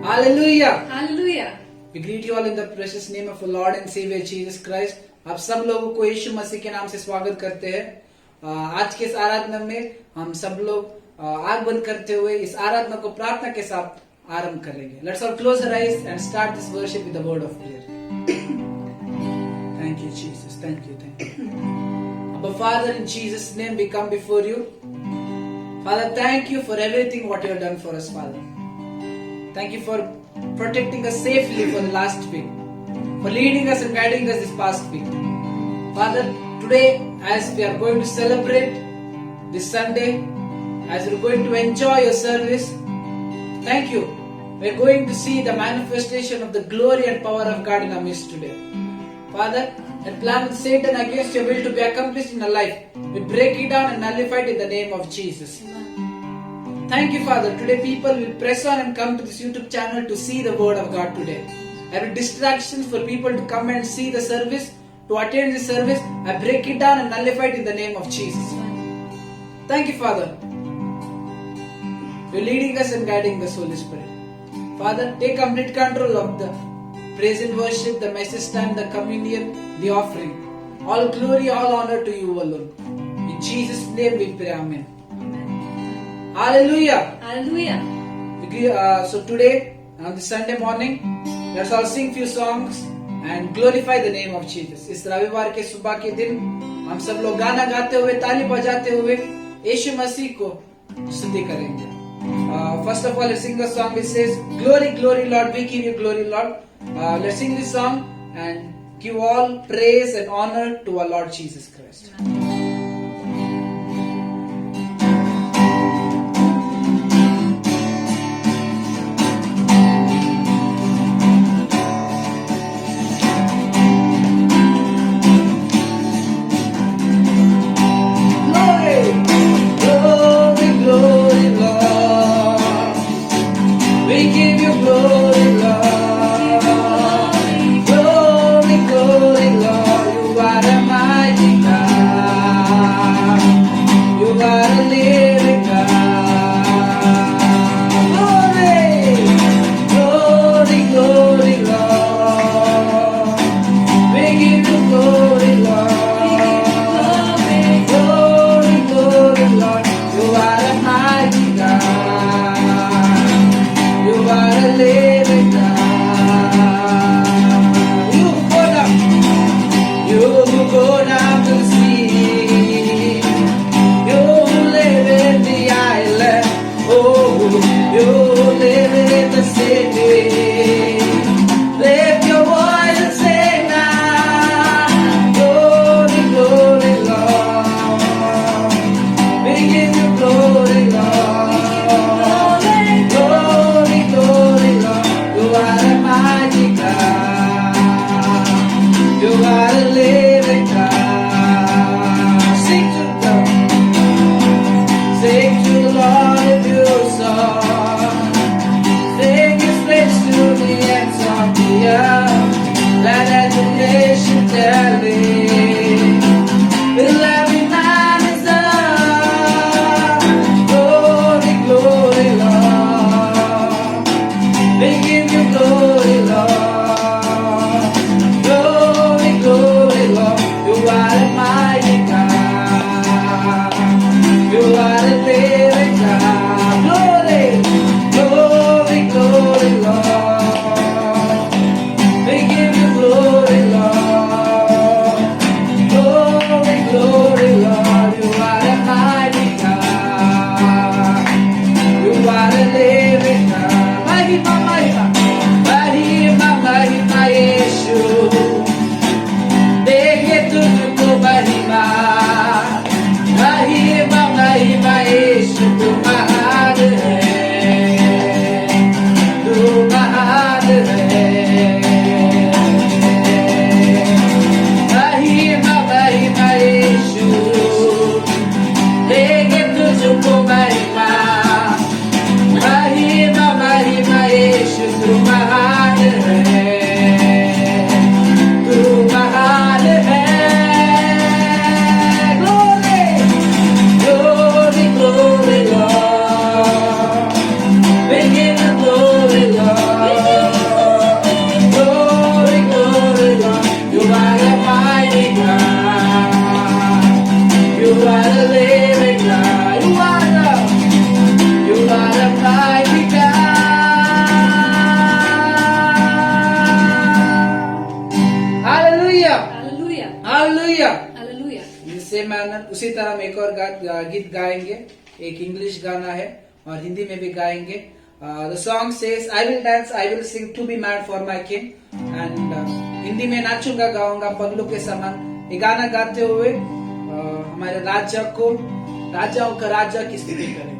Hallelujah. Hallelujah. We greet you all in the precious name of our Lord and Savior Jesus Christ. आप सब लोगों को यीशु मसीह के नाम से स्वागत करते हैं। आज के इस आराधना में हम सब लोग आंख बंद करते हुए इस आराधना को प्रार्थना के साथ आरंभ करेंगे। Let's all close our eyes and start this worship with the word of prayer. Thank you, Jesus. Thank you. Thank you. Abba Father, in Jesus' name we come before you. Father, thank you for everything what you have done for us, Father. Thank you for protecting us safely for the last week, for leading us and guiding us this past week. Father, today as we are going to celebrate this Sunday, as we are going to enjoy your service, thank you. We are going to see the manifestation of the glory and power of God in our midst today. Father, the plan of Satan against your will to be accomplished in our life, we break it down and nullify it in the name of Jesus. Thank you, Father. Today people will press on and come to this YouTube channel to see the word of God today. Every distractions for people to come and see the service, to attend the service, I break it down and nullify it in the name of Jesus. Thank you, Father. You're leading us and guiding us, Holy Spirit. Father, take complete control of the praise and worship, the message time, the communion, the offering. All glory, all honor to you alone. In Jesus' name we pray. Amen. Hallelujah. Hallelujah. So today, on this Sunday morning, let's all sing few songs and glorify the name of Jesus. इस रविवार के सुबह के दिन हम सब लोग गाना गाते हुए, ताली बजाते हुए यीशु मसीह को स्तुति करेंगे. First of all, let's sing the song which says, Glory, glory, Lord, we give you glory, Lord. Let's sing this song and give all praise and honor to our Lord Jesus Christ. are the living God. You are the mighty God. Hallelujah. Hallelujah Hallelujah. Hallelujah उसी तरह हम एक और गीत गाएंगे. एक English गाना है और हिंदी में भी गाएंगे. The song says, I will dance, I will sing to be mad for my king. And Hindi में नाचूंगा गाऊंगा पगलों के समान. ये गाना गाते हुए हमारे राजाओं का राजा की स्तुति करेंगे.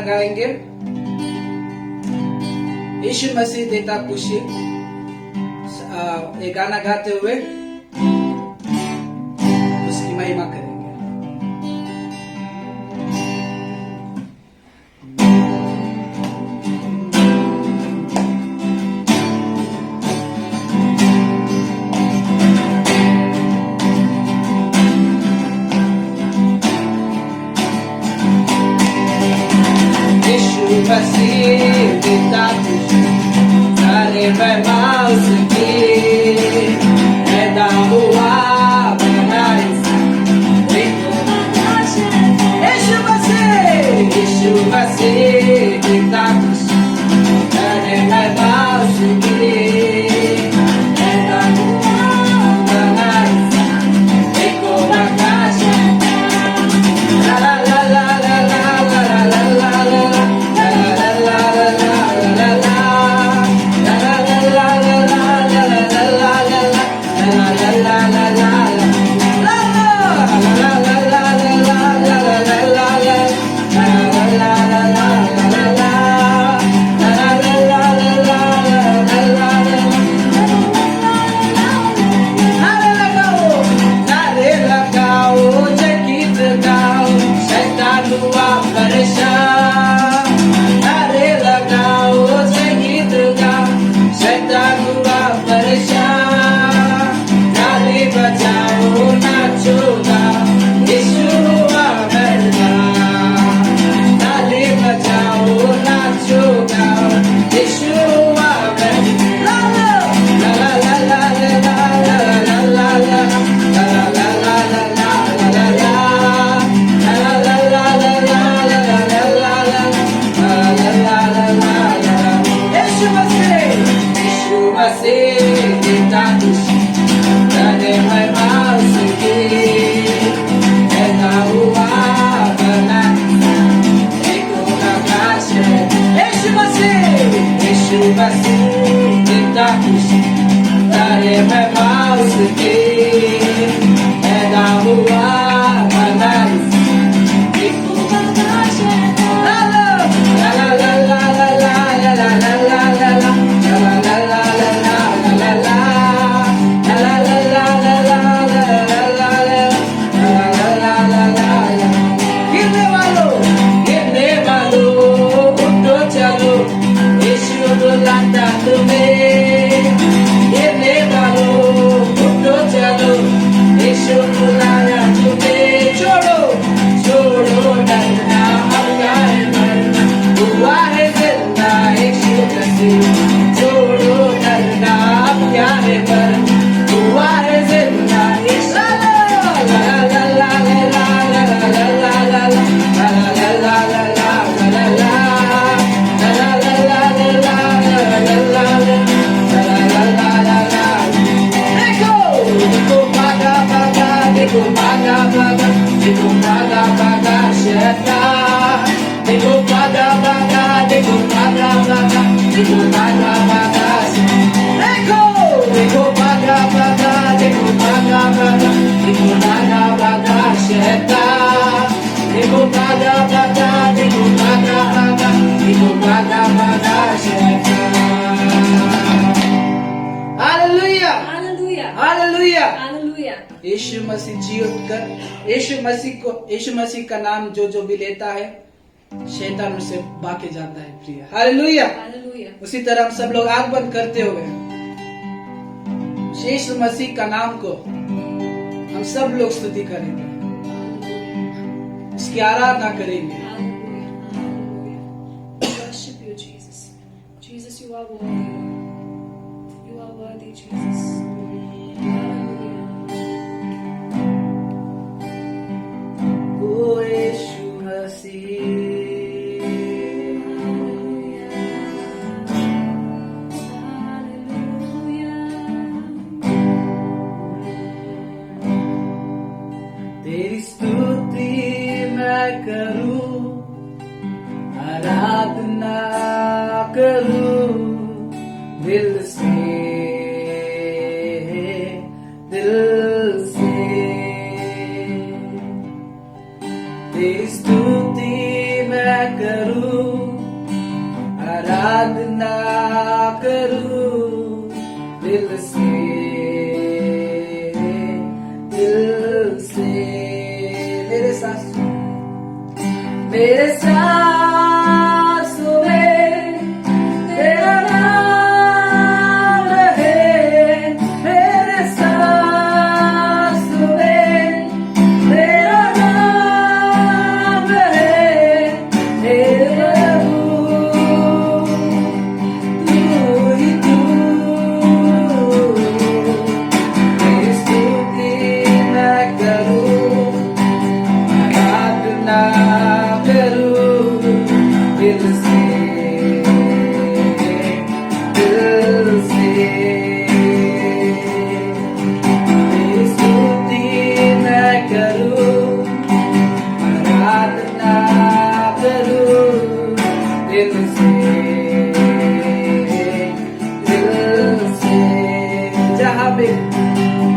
गाएंगे। यीशु मसीह देता खुशी, ये गाना गाते हुए उसकी महिमा करेंगे। महिमा उसकी, पैदा हुआ बना यीशु मसीह पिता खुशी, करे महिमा उसकी, पैदा हुआ बना देखो प्रकाश। ला ला ला ला ला ला ला ला ला यीशु मसीह जी उठकर यीशु मसीह का नाम जो भी लेता है शैतान उससे भागे जाता है प्रिय। हालेलुया। उसी तरह हम सब लोग आंख बंद करते हुए यीशु मसीह का नाम को हम सब लोग स्तुति करेंगे, उसकी आराधना करेंगे। तेरी स्तुति मैं करूं, आराधना करूं दिल से, तेरी स्तुति मैं करूं, आराधना करूं दिल से, मेरे सांसों में तेरा नाम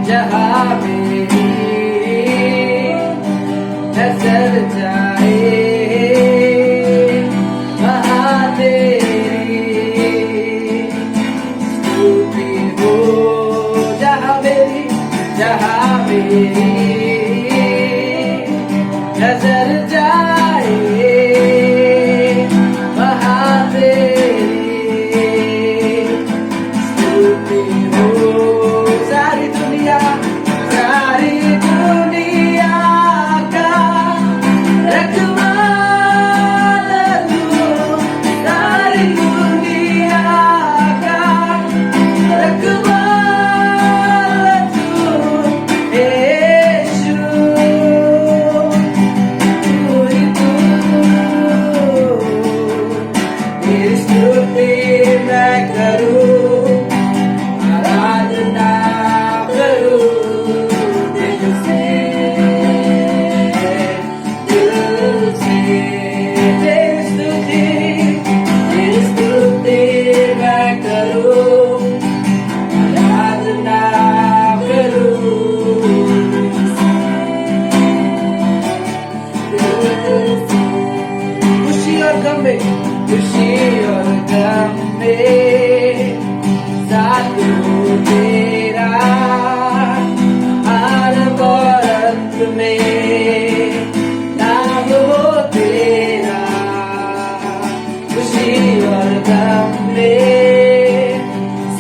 जहाँ मेरी नजर जाए वहाँ तेरी स्तुति हो। जहाँ मेरी नजर जाए वहाँ तेरी स्तुति हो। सारी दुनिया का रखवाला तू, सारी दुनिया का रखवाला तू, यीशु तू ही तू। तेरी स्तुति मैं करूं, आराधना करूं दिल से, दिल से। तेरी स्तुति मैं करूं, आराधना करूं दिल से। खुशी और गम में, खुशी और गम में साथ हो तेरा, आरंभ और अंत में नाम हो तेरा। खुशी और गम में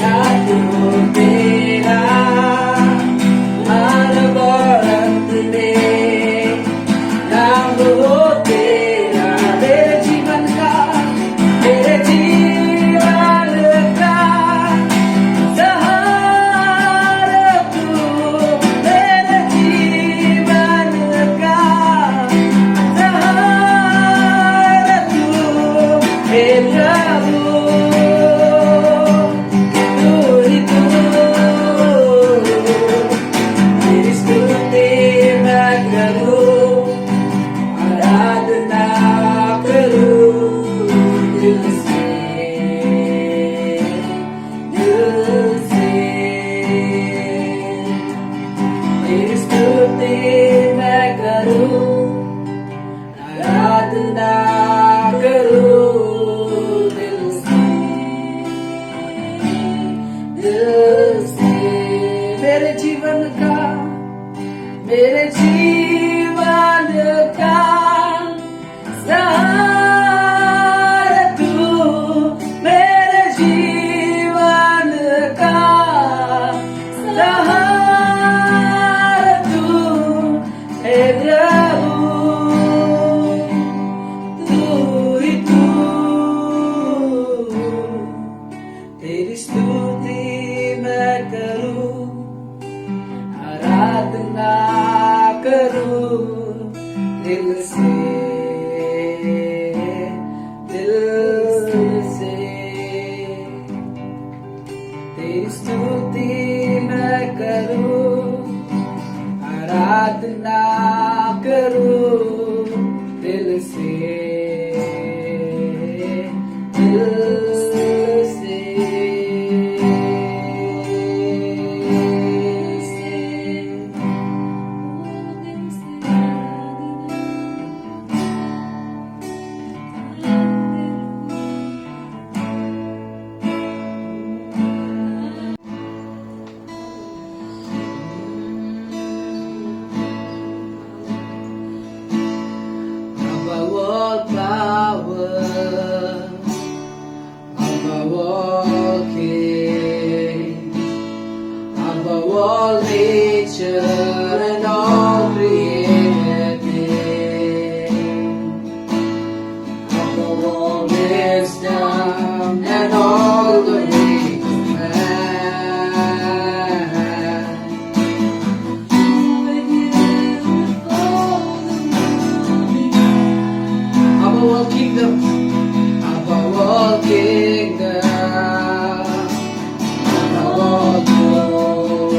साथ हो तेरा, आरंभ और अंत में नाम हो तेरा। मेरे जीवन का सहारा तू, मेरे जीवन का सहारा तू, हे प्रभु तू ही तू। तेरी स्तुति मैं करूं, आराधना करूं दिल से, दिल से। तेरी स्तुति मैं करूं, आराधना करूं दिल से, दिल से। मेरे जीवन का सहारा तू, मेरे जीवन का सहारा तू, हे प्रभु तू ही तू। तेरी स्तुति मैं करूं, आराधना करूं दिल से, दिल से। तेरी स्तुति मैं करूं, आराधना करूं दिल से, दिल से। Above all power, above all kings, above all nature and all created things, above all wisdom and all the ways of man. With you, above all kingdoms, above all kingdoms, above all thrones,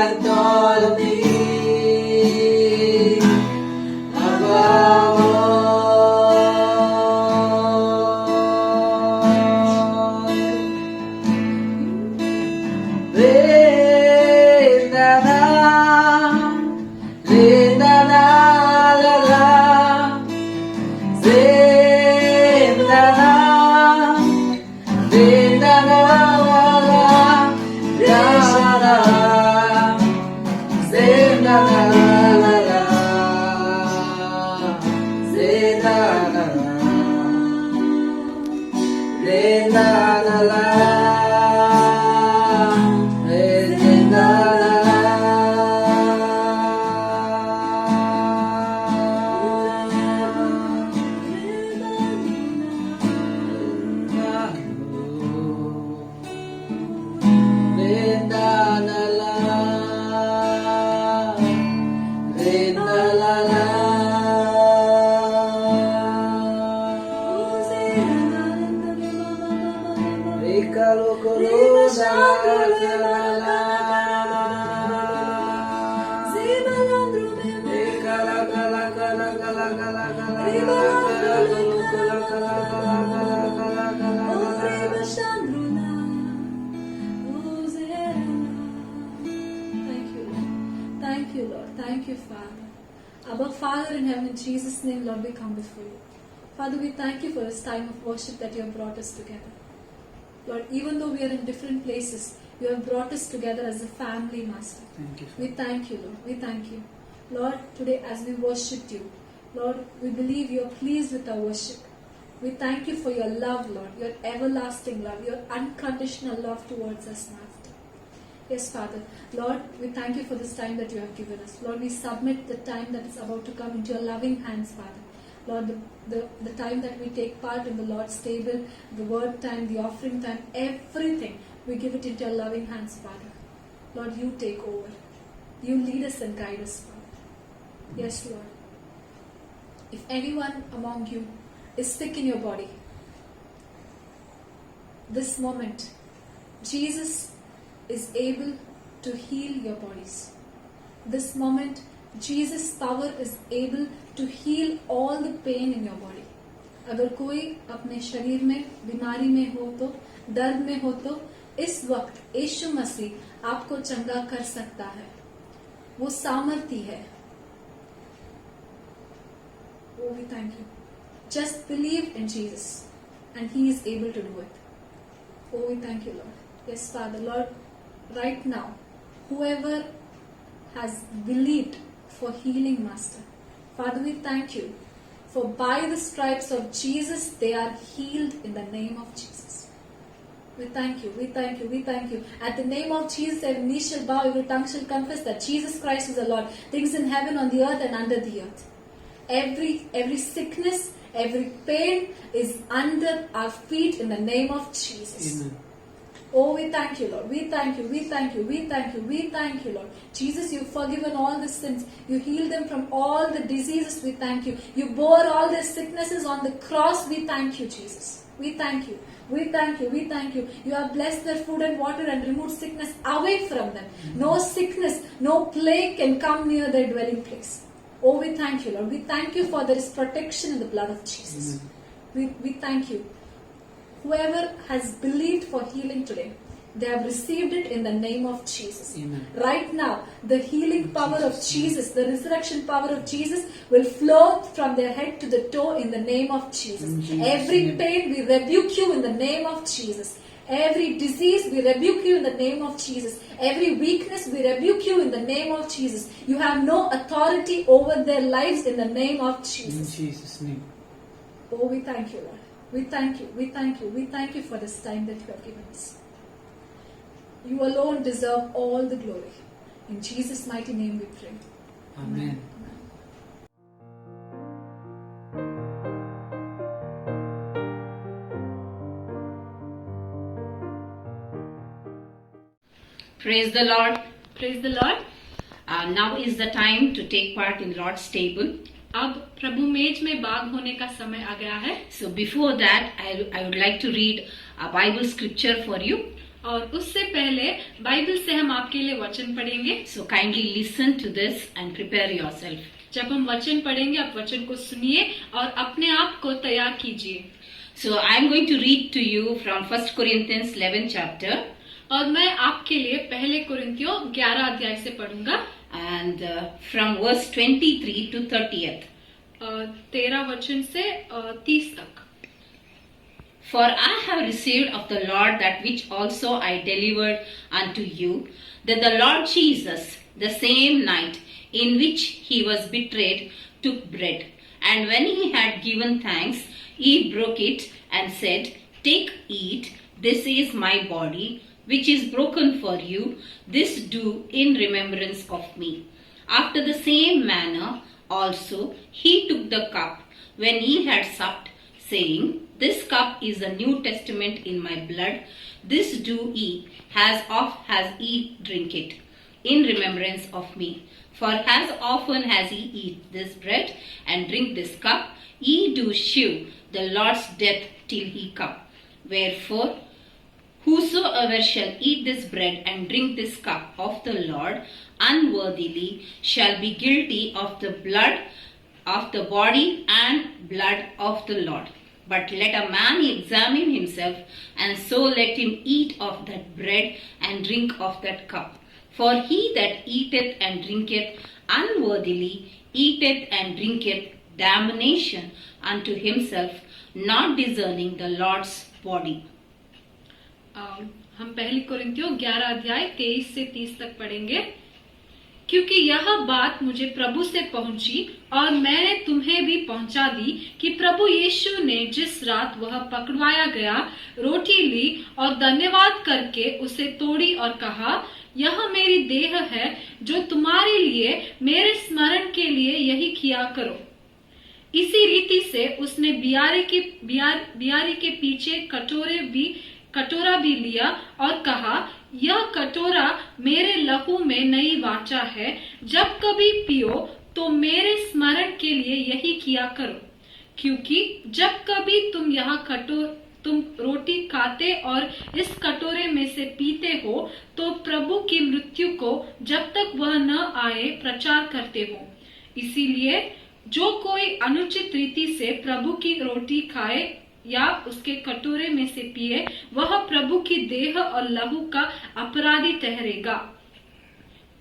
authority above all. Vedana, Vedana, la la, Vedana, Vedana, la la, Vedana, Vedana, la la, Vedana, Vedana, la. Thank you, Lord. Thank you, Father. Abba, Father in heaven, in Jesus' name, Lord, we come before you. Father, we thank you for this time of worship that you have brought us together. Lord, even though we are in different places, you have brought us together as a family, Master. Thank you. We thank you, Lord. We thank you. Lord, today as we worshipped you, Lord, we believe you are pleased with our worship. We thank you for your love, Lord, your everlasting love, your unconditional love towards us, Master. Yes, Father. Lord, we thank you for this time that you have given us. Lord, we submit the time that is about to come into your loving hands, Father. Lord, the time that we take part in the Lord's table, the word time, the offering time, everything, we give it into your loving hands, Father. Lord, you take over. You lead us and guide us, Father. Yes, Lord. If anyone among you is sick in your body, this moment, Jesus is able to heal your bodies. This moment, Jesus' power is able to heal all the pain in your body. अगर कोई अपने शरीर में बीमारी में हो तो, दर्द में हो तो, इस वक्त यीशु मसीह आपको चंगा कर सकता है. वो सामर्थी है. Oh, we thank you. Just believe in Jesus and He is able to do it. Oh, we thank you, Lord. Yes, Father, Lord, right now, whoever has believed for healing, Master, Father, we thank you for by the stripes of Jesus, they are healed in the name of Jesus. We thank you, we thank you, we thank you. At the name of Jesus, every knee shall bow, every tongue shall confess that Jesus Christ is the Lord. Things in heaven, on the earth, and under the earth. Every sickness, every pain is under our feet in the name of Jesus. Amen. Oh, we thank you, Lord. We thank you, we thank you, we thank you, we thank you, Lord. Jesus, you've forgiven all the sins. You healed them from all the diseases. We thank you. You bore all their sicknesses on the cross. We thank you, Jesus. We thank you. We thank you. We thank you. You have blessed their food and water and removed sickness away from them. No sickness, no plague can come near their dwelling place. Oh, we thank you, Lord. We thank you for there is protection in the blood of Jesus. We thank you. Whoever has believed for healing today, they have received it in the name of Jesus. Amen. Right now, the healing power of Jesus, the resurrection power of Jesus will flow from their head to the toe in the name of Jesus. Every pain, we rebuke you in the name of Jesus. Every disease, we rebuke you in the name of Jesus. Every weakness, we rebuke you in the name of Jesus. You have no authority over their lives in the name of Jesus. In Jesus' name. Oh, we thank you, Lord. We thank you, we thank you, we thank you for this time that you have given us. You alone deserve all the glory. In Jesus' mighty name we pray. Amen. Praise the Lord. Praise the Lord. Now is the time to take part in Lord's table. अब प्रभु मेज में भाग होने का समय आ गया है. So before that, I would like to read a Bible scripture for you. और उससे पहले बाइबल से हम आपके लिए वचन पढ़ेंगे। So kindly listen to this and prepare yourself. जब हम वचन पढ़ेंगे आप वचन को सुनिए और अपने आप को तैयार कीजिए। So I am going to read to you from 1 Corinthians 11 chapter और मैं आपके लिए पहले कुरिन्थियों 11 अध्याय से पढ़ूंगा and from verse 23 to 30th. 13 वचन से 30 तक। For I have received of the Lord that which also I delivered unto you, that the Lord Jesus, the same night in which he was betrayed, took bread. And when he had given thanks, he broke it and said, Take, eat, this is my body, which is broken for you. This do in remembrance of me. After the same manner also he took the cup when he had supped, saying, This cup is the New Testament in my blood. This do ye as ye drink it, in remembrance of me. For as often as ye eat this bread and drink this cup, ye do shew the Lord's death till he come. Wherefore, whosoever shall eat this bread and drink this cup of the Lord unworthily shall be guilty of the blood, of the body and blood of the Lord. But let a man examine himself, and so let him eat of that bread and drink of that cup. For he that eateth and drinketh unworthily eateth and drinketh damnation unto himself, not discerning the Lord's body. हम पहली कुरिन्थियों 11 अध्याय 23 से 30 तक पढ़ेंगे। क्योंकि यह बात मुझे प्रभु से पहुंची और मैंने तुम्हें भी पहुंचा दी कि प्रभु यीशु ने जिस रात वह पकड़वाया गया रोटी ली और धन्यवाद करके उसे तोड़ी और कहा, यह मेरी देह है जो तुम्हारे लिए मेरे स्मरण के लिए यही किया करो। इसी रीति से उसने बियारी के पीछे कटोरा भी लिया और कहा, यह कटोरा मेरे लहू में नई वाचा है, जब कभी पियो तो मेरे स्मरण के लिए यही किया करो। क्योंकि जब कभी तुम रोटी खाते और इस कटोरे में से पीते हो तो प्रभु की मृत्यु को जब तक वह न आए प्रचार करते हो। इसीलिए जो कोई अनुचित रीति से प्रभु की रोटी खाए या उसके कटोरे में से पिए, वह प्रभु की देह और लहू का अपराधी ठहरेगा।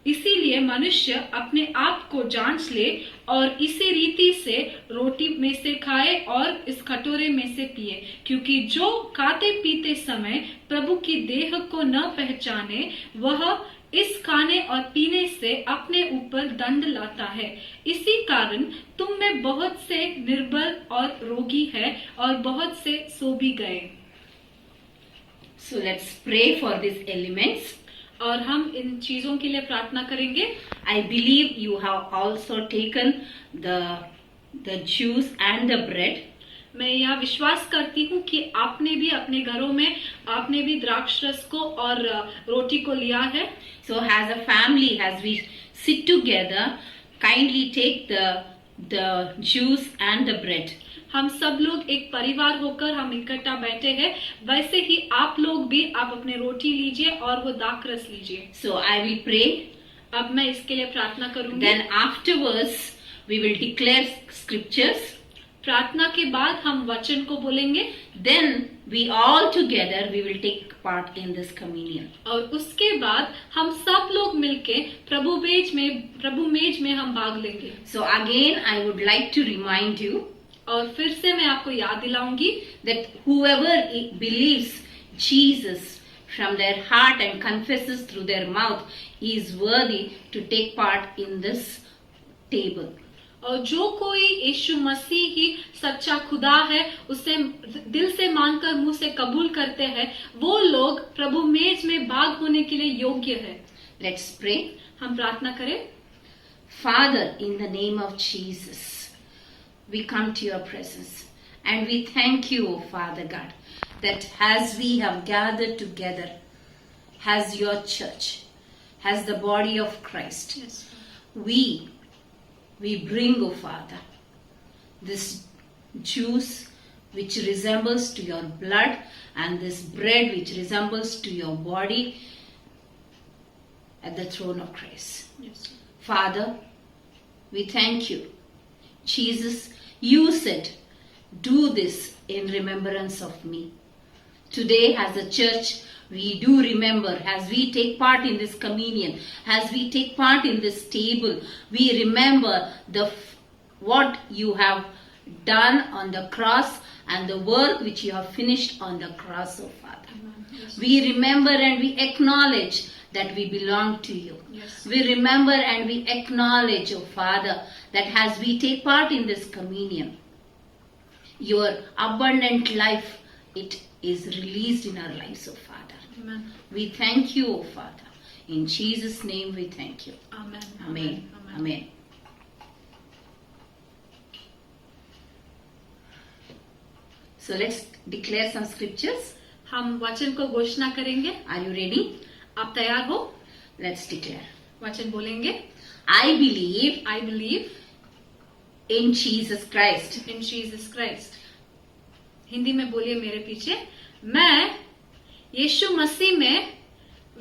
इसीलिए मनुष्य अपने आप को जांच ले और इसी रीति से रोटी में से खाए और इस कटोरे में से पिए। क्योंकि जो खाते पीते समय प्रभु की देह को न पहचाने, वह इस खाने और पीने से अपने ऊपर दंड लाता है। इसी कारण तुम में बहुत से निर्बल और रोगी है और बहुत से सो भी गए। So let's pray for these elements. और हम इन चीजों के लिए प्रार्थना करेंगे। I believe you have also taken the juice and the bread. मैं यह विश्वास करती हूँ कि आपने भी अपने घरों में आपने भी द्राक्ष रस को और रोटी को लिया है। So as a family, as we sit together, kindly take the juice and the bread. हम सब लोग एक परिवार होकर हम इकट्ठा बैठे हैं, वैसे ही आप लोग भी आप अपने रोटी लीजिए और वो दाखरस लीजिए। So I will pray. अब मैं इसके लिए प्रार्थना करूंगी। Then afterwards we will declare scriptures. प्रार्थना के बाद हम वचन को बोलेंगे। Then we all together we will take part in this communion. और उसके बाद हम सब लोग मिलके प्रभु मेज में हम भाग लेंगे। So again I would like to remind you और फिर से मैं आपको याद दिलाऊंगी that whoever believes Jesus from their heart and confesses through their mouth is worthy to take part in this table. और जो कोई यीशु मसीह ही सच्चा खुदा है, उसे दिल से मानकर मुंह से कबूल करते हैं, वो लोग प्रभु मेज में भाग होने के लिए योग्य है। Let's pray. हम प्रार्थना करें। Father, in the name of Jesus, we come to your presence and we thank you, O Father God, that as we have gathered together as your church, as the body of Christ, Yes. we bring, O Father, this juice which resembles to your blood, and this bread which resembles to your body at the throne of grace. Yes. Father, we thank you. Jesus, you said, do this in remembrance of me. Today as a church, we do remember, as we take part in this communion, as we take part in this table, we remember what you have done on the cross and the work which you have finished on the cross, oh Father. Yes. We remember and we acknowledge that we belong to you. Yes. We remember and we acknowledge, oh Father, that as we take part in this communion, your abundant life, it is released in our lives, oh Father. Amen. We thank you, oh Father. In Jesus' name we thank you. Amen. Amen. Amen. Amen. So let's declare some scriptures. हम वचन को घोषणा करेंगे. Are you ready? आप तैयार हो? Let's declare. वचन बोलेंगे. I believe I believe in Jesus Christ. in Jesus Christ. Hindi में बोलिए मेरे पीछे. मैं यीशु मसीह में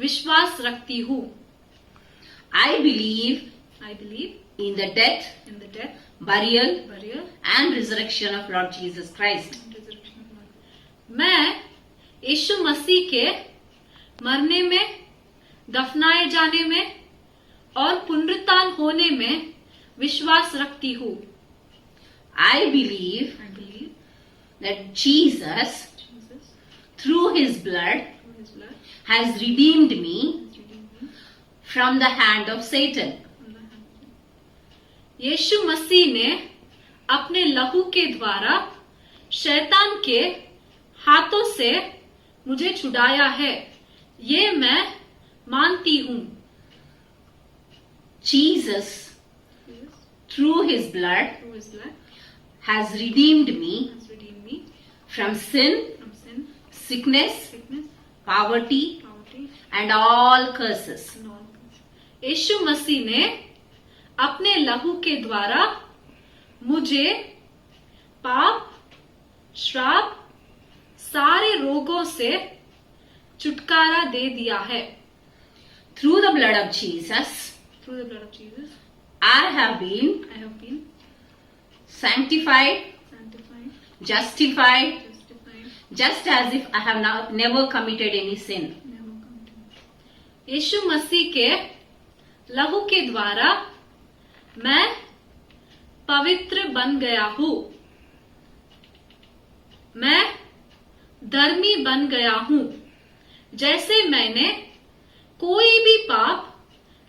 विश्वास रखती हूँ. I believe I believe in the death, in the death, burial, burial, and resurrection of Lord Jesus Christ. and resurrection of Lord. मैं यीशु मसीह के मरने में, दफनाए जाने में और पुनरुत्थान होने में विश्वास रखती हूँ. I believe I believe that Jesus, Jesus through his blood, through his blood has redeemed me has redeemed me from the hand of Satan. from the hand of sin. यीशु मसीह ने अपने लहू के द्वारा शैतान के हाथों से मुझे छुड़ाया है. ये मैं मानती हूँ. Jesus, through his blood, Through his blood has redeemed me has redeemed me from sin, from sin, sickness, sickness, poverty, poverty, and all curses. and all. यीशु मसीह ने अपने लहू के द्वारा मुझे पाप, श्राप, सारे रोगों से छुटकारा दे दिया है. Through the blood of Jesus, Through the blood of Jesus, I have been I have been sanctified, sanctified, justified, justified, just as if I have never committed any sin. never committed. यीशु मसीह के लहू के द्वारा मैं पवित्र बन गया हूँ. मैं धर्मी बन गया हूँ, जैसे मैंने कोई भी पाप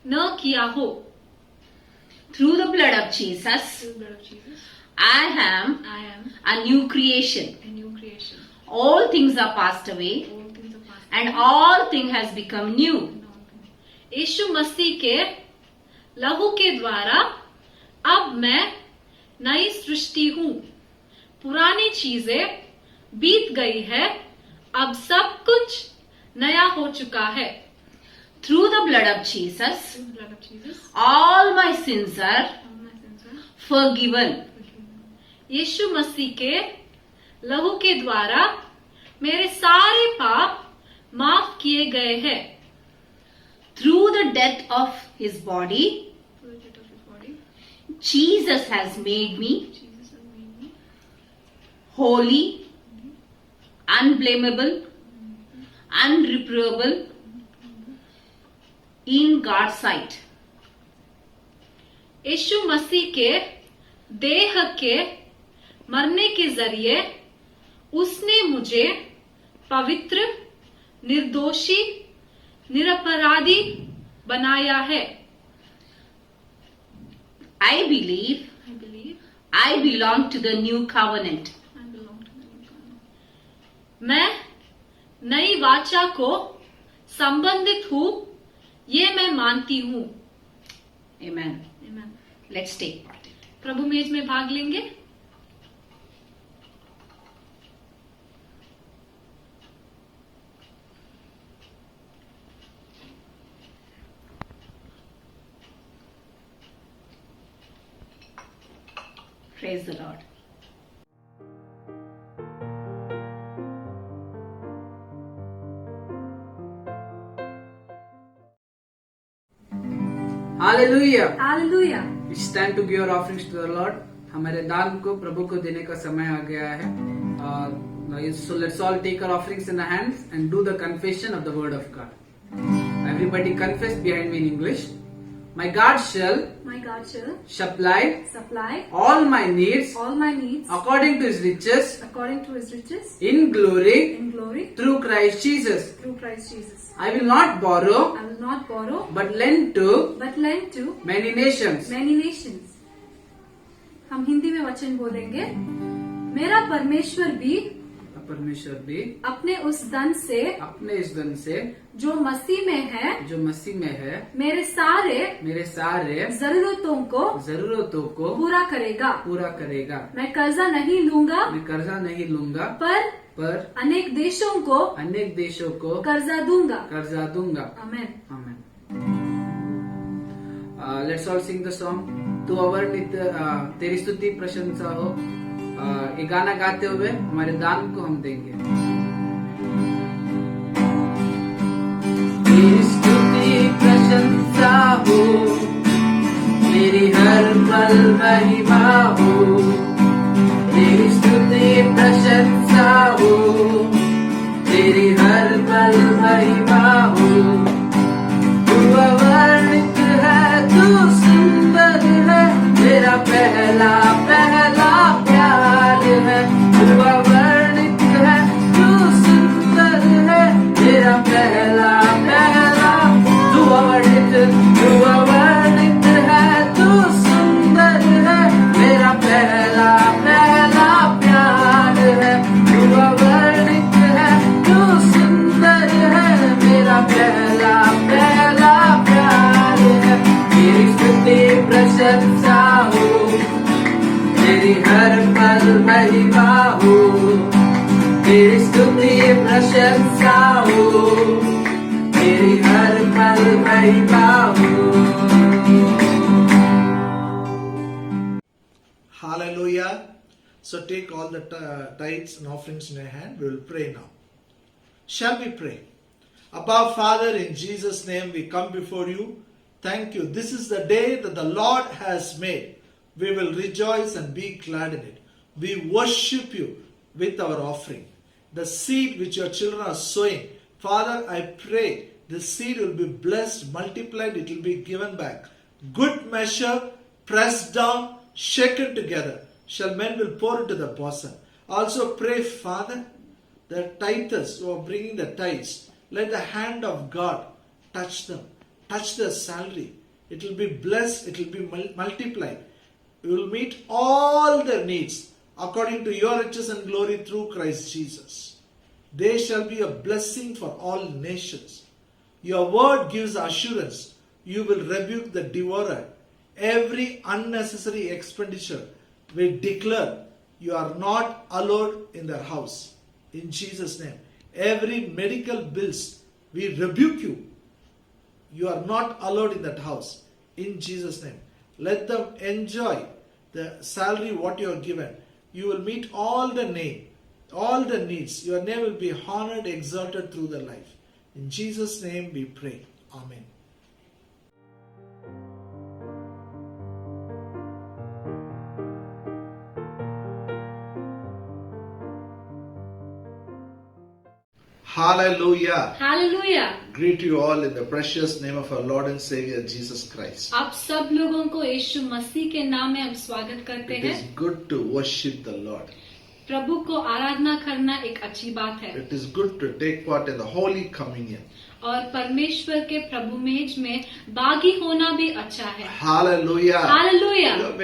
न किया हो. Through the blood of Jesus, Through the blood of Jesus, I am I am a new creation. a new creation. All things are passed away, All things are past. and all things has become new. यीशु मसीह के लहू के द्वारा अब मैं नई सृष्टि हूँ. पुरानी चीजें बीत गई है, अब सब कुछ नया हो चुका है. Through the blood of Jesus, Through the blood of Jesus, all my sins are all my sins are forgiven. forgiven. यीशु मसीह के लहू के द्वारा मेरे सारे पाप माफ किए गए हैं. Through the death of his body, Through the death of his body, Jesus has made me Jesus has made me holy, unblameable, unreprovable in God's sight. यीशु मसीह के देह के मरने के जरिए उसने मुझे पवित्र, निर्दोषी, निरपराधी बनाया है. I believe I believe I belong to the new covenant. I belong to the new covenant. मैं नई वाचा को संबंधित हूँ, ये मैं मानती हूँ. Amen. Amen. Let's take part. प्रभु मेज में भाग लेंगे. Praise the Lord. Hallelujah. Hallelujah. It's time to give our offerings to the Lord. हमारे दान को प्रभु को देने का समय आ गया है. So let's all take our offerings in our hands and do the confession of the word of God. Everybody confess behind me in English. My God shall supply all my needs according to His riches in glory through Christ Jesus. I will not borrow but lend to many nations. हम हिंदी में वचन बोलेंगे. मेरा परमेश्वर भी अपने इस धन से जो मसीह में है मेरे सारे जरूरतों को पूरा करेगा. मैं कर्जा नहीं लूंगा पर अनेक देशों को कर्जा दूंगा. आमेन. Let's all sing the song. तू अवर नित्य तेरी स्तुति प्रशंसा हो. ये गाना गाते हुए हमारे दान को हम देंगे. तेरी स्तुति प्रशंसा हो, तेरी हर पल महिमा हो. तेरी स्तुति प्रशंसा हो, तेरी हर पल महिमा हो. तू अवर्णित है, तू सुंदर है, तेरा पहला प्यार है. तू अवर्णित है, तू सुंदर है, तेरा पहला. तू अवर्णित है, तू सुंदर है, तेरा पहला प्यार है. तू अवर्णित है, तू सुंदर है, मेरा पहला प्यार है. तेरी स्तुति प्रशंसा हो, तेरी हर पल महिमा हो. तेरी स्तुति प्रशंसा हो, तेरी हर पल महिमा हो. Hallelujah. So take all the tithes and offerings in your hand. We will pray now. Shall we pray? Abba Father, in Jesus' name we come before you. Thank you. This is the day that the Lord has made. We will rejoice and be glad in it. We worship you with our offering. The seed which your children are sowing, Father, I pray this seed will be blessed, multiplied, it will be given back. Good measure, pressed down, shaken together, shall men will pour into the bosom. Also pray, Father, the tithers who are bringing the tithes, let the hand of God touch them. Touch their salary. It will be blessed. It will be multiplied. You will meet all their needs according to your riches and glory through Christ Jesus. They shall be a blessing for all nations. Your word gives assurance. You will rebuke the devourer. Every unnecessary expenditure we declare you are not allowed in their house. In Jesus' name. Every medical bills, we rebuke you. You are not allowed in that house. In Jesus' name. Let them enjoy the salary what you are given. You will meet all the needs. Your name will be honored, exalted through their life. In Jesus' name we pray. Amen. Hallelujah. Hallelujah. Greet you all in the precious name of our Lord and Savior Jesus Christ. आप सब लोगों को यीशु मसीह के नाम में हम स्वागत करते It हैं. is good to worship the Lord. प्रभु को आराधना करना एक अच्छी बात है. It is good to take part in the Holy Communion. और परमेश्वर के प्रभु मेज में भागी होना भी अच्छा है. Hallelujah. Hallelujah. You know,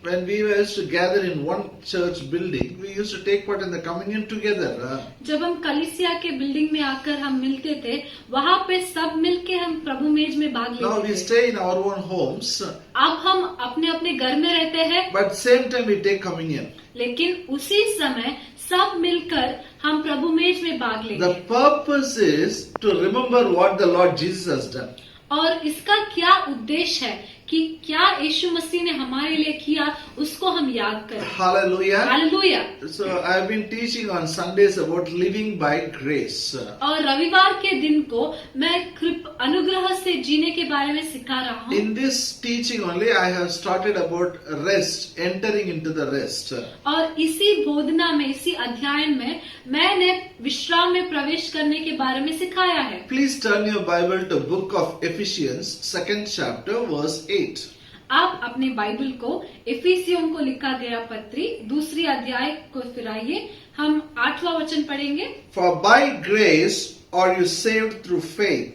when we used to gather in one church building, we used to take part in the communion together. जब हम कलीसिया के बिल्डिंग में आकर हम मिलते थे, वहाँ पे सब मिलके हम प्रभु मेज में भाग Now लेते we थे. stay in our own homes, अब हम अपने अपने घर में रहते हैं, but same time we take communion. लेकिन उसी समय सब मिलकर हम प्रभु मेज में भाग The लेंगे. purpose is to remember what the Lord Jesus has done. और इसका क्या उद्देश्य है कि क्या यीशु मसीह ने हमारे लिए किया उसको हम याद करें। Hallelujah. Hallelujah. So I've been teaching on Sundays about living by grace. और रविवार के दिन को मैं अनुग्रह से जीने के बारे में सिखा रहा हूँ। In this teaching only I have started about rest, entering into the rest. और इसी बोधना में, इसी अध्ययन में मैंने विश्राम में प्रवेश करने के बारे में सिखाया है। Please turn your Bible to book of Ephesians, 2nd chapter, verse 8. आप अपने बाइबल को इफिसियों को लिखा गया पत्री 2 अध्याय को फिराइए। हम 8वां वचन पढ़ेंगे। For by grace are you saved through faith,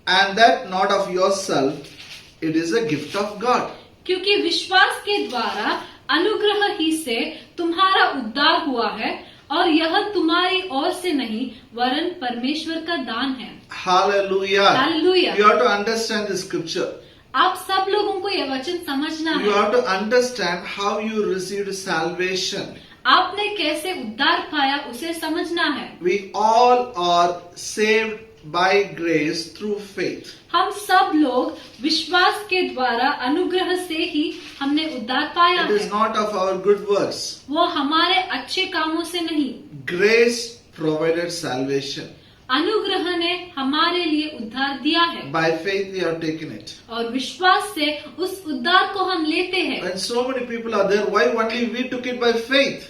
and that not of yourself, it is a gift of God. क्योंकि विश्वास के द्वारा अनुग्रह ही से तुम्हारा उद्धार हुआ है, और यह तुम्हारी ओर से नहीं वरन परमेश्वर का दान है। Hallelujah. Hallelujah. You have to understand the scripture. आप सब लोगों को यह वचन समझना You है। have to understand how you received salvation. आपने कैसे उद्धार पाया उसे समझना है। We all are saved by grace through faith. हम सब लोग विश्वास के द्वारा अनुग्रह से ही हमने उद्धार पाया It is है। not of our good works. वो हमारे अच्छे कामों से नहीं, Grace provided salvation. अनुग्रह ने हमारे लिए उद्धार दिया है। By faith we have taken it. और विश्वास से उस उद्धार को हम लेते हैं। When so many people are there, why only we took it by faith?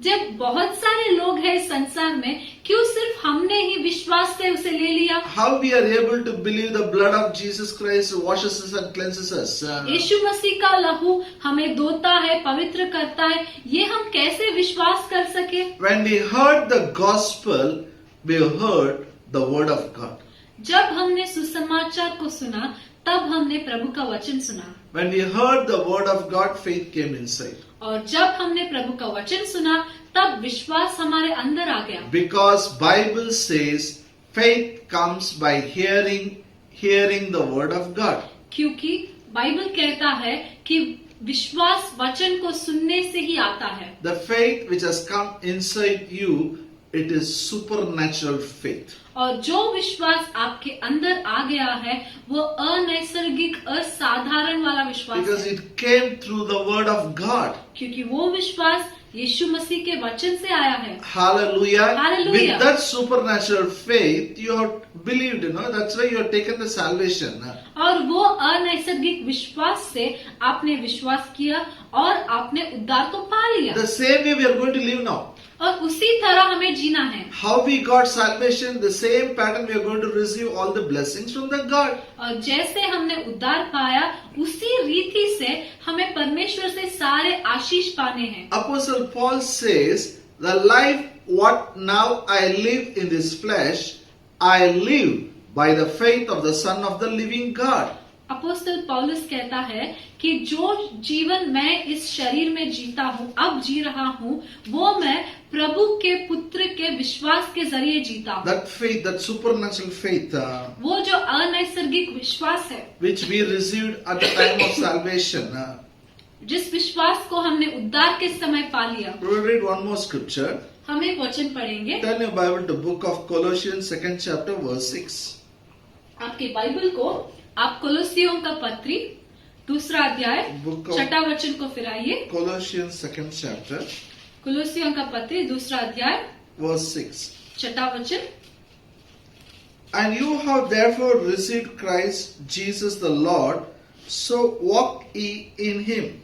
जब बहुत सारे लोग हैं इस संसार में, क्यों सिर्फ हमने ही विश्वास से उसे ले लिया? How we are able to believe the blood of Jesus Christ washes us and cleanses us? यीशु मसीह का लहू हमें धोता है, पवित्र करता है, ये हम कैसे विश्वास कर सके? When we heard the gospel, we heard the word of God. जब हमने सुसमाचार को सुना, तब हमने प्रभु का वचन सुना। When we heard the word of God, faith came inside. और जब हमने प्रभु का वचन सुना, तब विश्वास हमारे अंदर आ गया। Because Bible says faith comes by hearing the word of God. क्योंकि बाइबल कहता है कि विश्वास वचन को सुनने से ही आता है। The faith which has come inside you, it is supernatural faith. और जो विश्वास आपके अंदर आ गया है, वो अनैसर्गिक, असाधारण वाला विश्वास Because है। it came through the word of God. क्योंकि वो विश्वास यीशु मसीह के वचन से आया है। Hallelujah. Hallelujah. With that supernatural faith, you have believed, that's why you have taken the salvation. और वो अनैसर्गिक विश्वास से आपने विश्वास किया और आपने उद्धार को पा लिया। The same way we are going to live now. और उसी तरह हमें जीना है। How we got salvation, the same pattern we are going to receive all the blessings from the God. और जैसे हमने उद्धार पाया, उसी रीति से हमें परमेश्वर से सारे आशीष पाने हैं। Apostle Paul says, the life what now I live in this flesh, I live by the faith of the Son of the living God. अपोस्तल पौलुस कहता है कि जो जीवन मैं इस शरीर में जीता हूँ, अब जी रहा हूँ, वो मैं प्रभु के पुत्र के विश्वास के जरिए जीता हूँ। That faith, that supernatural faith, वो जो अनैसर्गिक विश्वास है, which we received at the time of salvation. जिस विश्वास को हमने उद्धार के समय पा लिया। We will read one more scripture. हम एक वचन पढ़ेंगे। Turn your Bible to book of Colossians, 2nd chapter, verse 6. आपके बाइबल को आप कोलोसियों का पत्री 2 अध्याय Book of 6 वचन को फिराइए। Colossians, 2nd chapter, कोलोसियों का पत्री 2 अध्याय verse 6. 6 वचन। And you have therefore received Christ Jesus the Lord, so walk ye in him.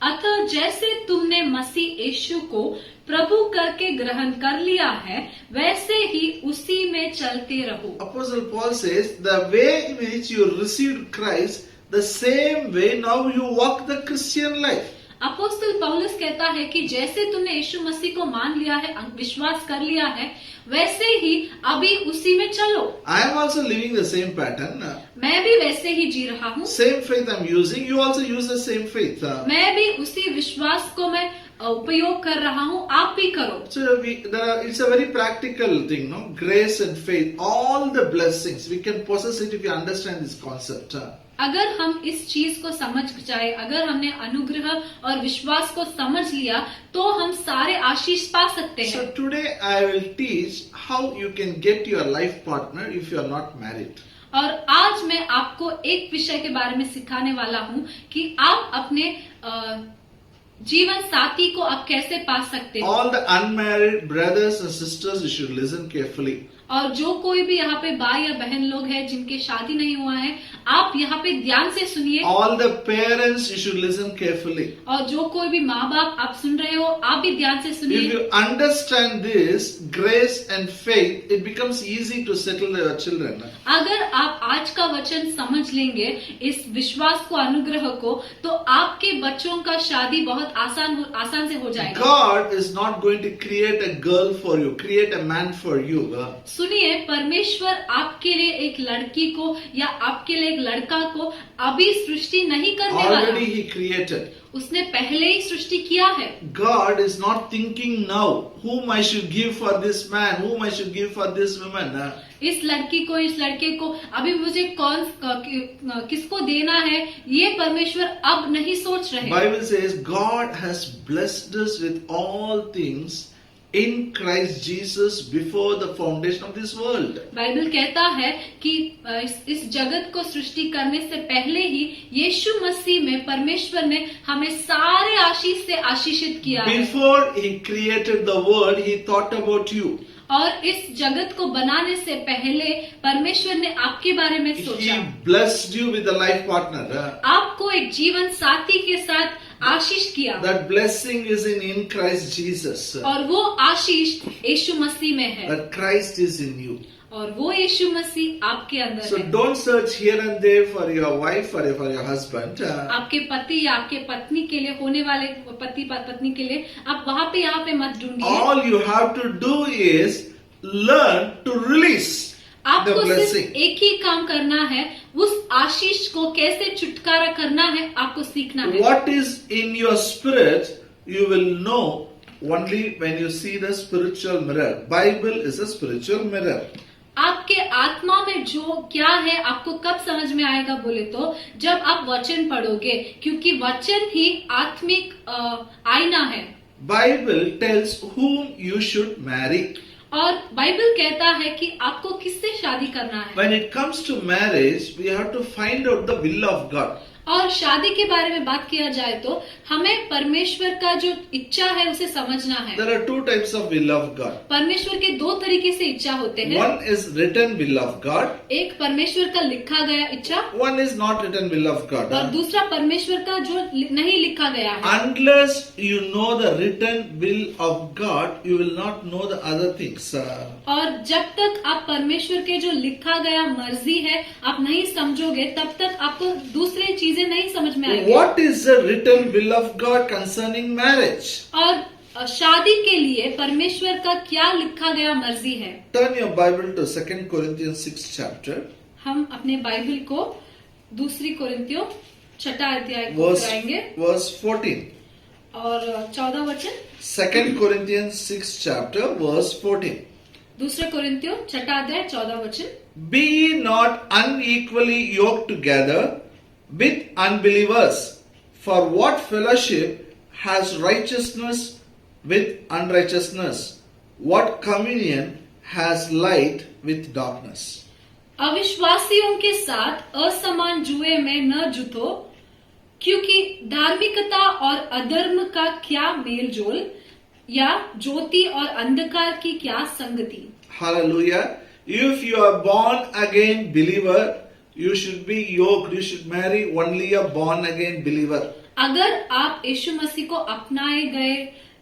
अतः जैसे तुमने मसीह यीशु को प्रभु करके ग्रहण कर लिया है, वैसे ही उसी में चलते रहो। Apostle Paul says, the way in which you received Christ, the same way now you walk the Christian life. अपोस्तल पौलुस कहता है कि जैसे तुमने यीशु मसीह को मान लिया है, विश्वास कर लिया है, वैसे ही अभी उसी में चलो। I am also living the same pattern. मैं भी वैसे ही जी रहा हूँ। Same faith I am using. You also use the same faith. मैं भी उसी विश्वास को मैं उपयोग कर रहा हूँ, आप भी करो। So it's a very practical thing, no? Grace and faith, all the blessings we can possess it if you understand this concept. अगर हम इस चीज को समझ जाए, अगर हमने अनुग्रह और विश्वास को समझ लिया, तो हम सारे आशीष पा सकते हैं। So today I will teach how you can get your life partner if you are not married. और आज मैं आपको एक विषय के बारे में सिखाने वाला हूँ कि आप अपने जीवन साथी को आप कैसे पा सकते हो। All the unmarried brothers and sisters, you should listen carefully. और जो कोई भी यहाँ पे भाई या बहन लोग हैं जिनके शादी नहीं हुआ है, आप यहाँ पे ध्यान से सुनिए। All the parents, you should listen carefully. और जो कोई भी माँ बाप आप सुन रहे हो, आप भी ध्यान से If सुनिए। you understand this, grace and faith, it becomes easy to settle your children. अगर आप आज का वचन समझ लेंगे, इस विश्वास को, अनुग्रह को, तो आपके बच्चों का शादी बहुत आसान से हो जाएगा। God is not going to create a girl for you, create a man for you. सुनिए, परमेश्वर आपके लिए एक लड़की को या आपके लिए एक लड़का को अभी सृष्टि नहीं करने वाला। Already He created. उसने पहले ही सृष्टि किया है। God is not thinking now whom I should give for this man, whom I should give for this woman. इस लड़की को, इस लड़के को अभी मुझे किसको देना है, ये परमेश्वर अब नहीं सोच रहे। Bible says God has blessed us with all things in Christ Jesus before the foundation of this world. Bible कहता है कि इस जगत को सृष्टि करने से पहले ही यीशु मसीह में परमेश्वर ने हमें सारे आशीष से आशीषित किया है। Before He created the world, He thought about you. और इस जगत को बनाने से पहले परमेश्वर ने आपके बारे में सोचा। He blessed you with a life partner. आपको एक जीवन साथी के साथ आशीष किया। That blessing is in Christ Jesus. और वो आशीष यीशु मसीह में है। That Christ is in you. और वो यीशु मसीह आपके अंदर So है। don't search here and there for your wife or for your husband. आपके पति या आपके पत्नी के लिए, होने वाले पति पत्नी के लिए आप वहाँ पे यहाँ पे मत ढूंढिए। All you have to do is learn to release the आपको blessing. सिर्फ एक ही काम करना है, उस आशीष को कैसे छुटकारा करना है आपको सीखना है। What is in your spirit, you will know only when you see the spiritual mirror. Bible is a spiritual mirror. आपके आत्मा में जो क्या है आपको कब समझ में आएगा बोले तो जब आप वचन पढ़ोगे, क्योंकि वचन ही आत्मिक आईना है। Bible tells whom you should marry. और बाइबल कहता है कि आपको किससे शादी करना है। When it comes to marriage, we have to find out the will of God. और शादी के बारे में बात किया जाए तो हमें परमेश्वर का जो इच्छा है उसे समझना है। There are two types of will of God. परमेश्वर के दो तरीके से इच्छा होते हैं। One is written will of God. एक परमेश्वर का लिखा गया इच्छा, One is not written will of God. और दूसरा परमेश्वर का जो नहीं लिखा गया है। Unless you know the written will of God, you will not know the other things. और जब तक आप परमेश्वर के जो लिखा गया मर्जी है आप नहीं समझोगे, तब तक आपको दूसरी चीजें नहीं समझ में आएगी। What is the written will of God concerning marriage? और शादी के लिए परमेश्वर का क्या लिखा गया मर्जी है। Turn your Bible to 2 Corinthians 6 chapter. हम अपने बाइबल को दूसरी कोरिन्थियों 6 अध्याय को पढ़ाएंगे Verse 14. और 14 वचन। 2 Corinthians 6 chapter verse 14. दूसरे कोरिन्थियों 6 अध्याय 14 वचन। Be not unequally yoked together with unbelievers. For what fellowship has righteousness with unrighteousness? What communion has light with darkness? अविश्वासियों के साथ असमान जुए में न जुटो, क्योंकि धार्मिकता और अधर्म का क्या मेल जोल, या ज्योति और अंधकार की क्या संगति। Hallelujah. If you are born again believer, you should be yoked. You should marry only a born again believer. अगर आप यीशु मसीह को अपनाए गए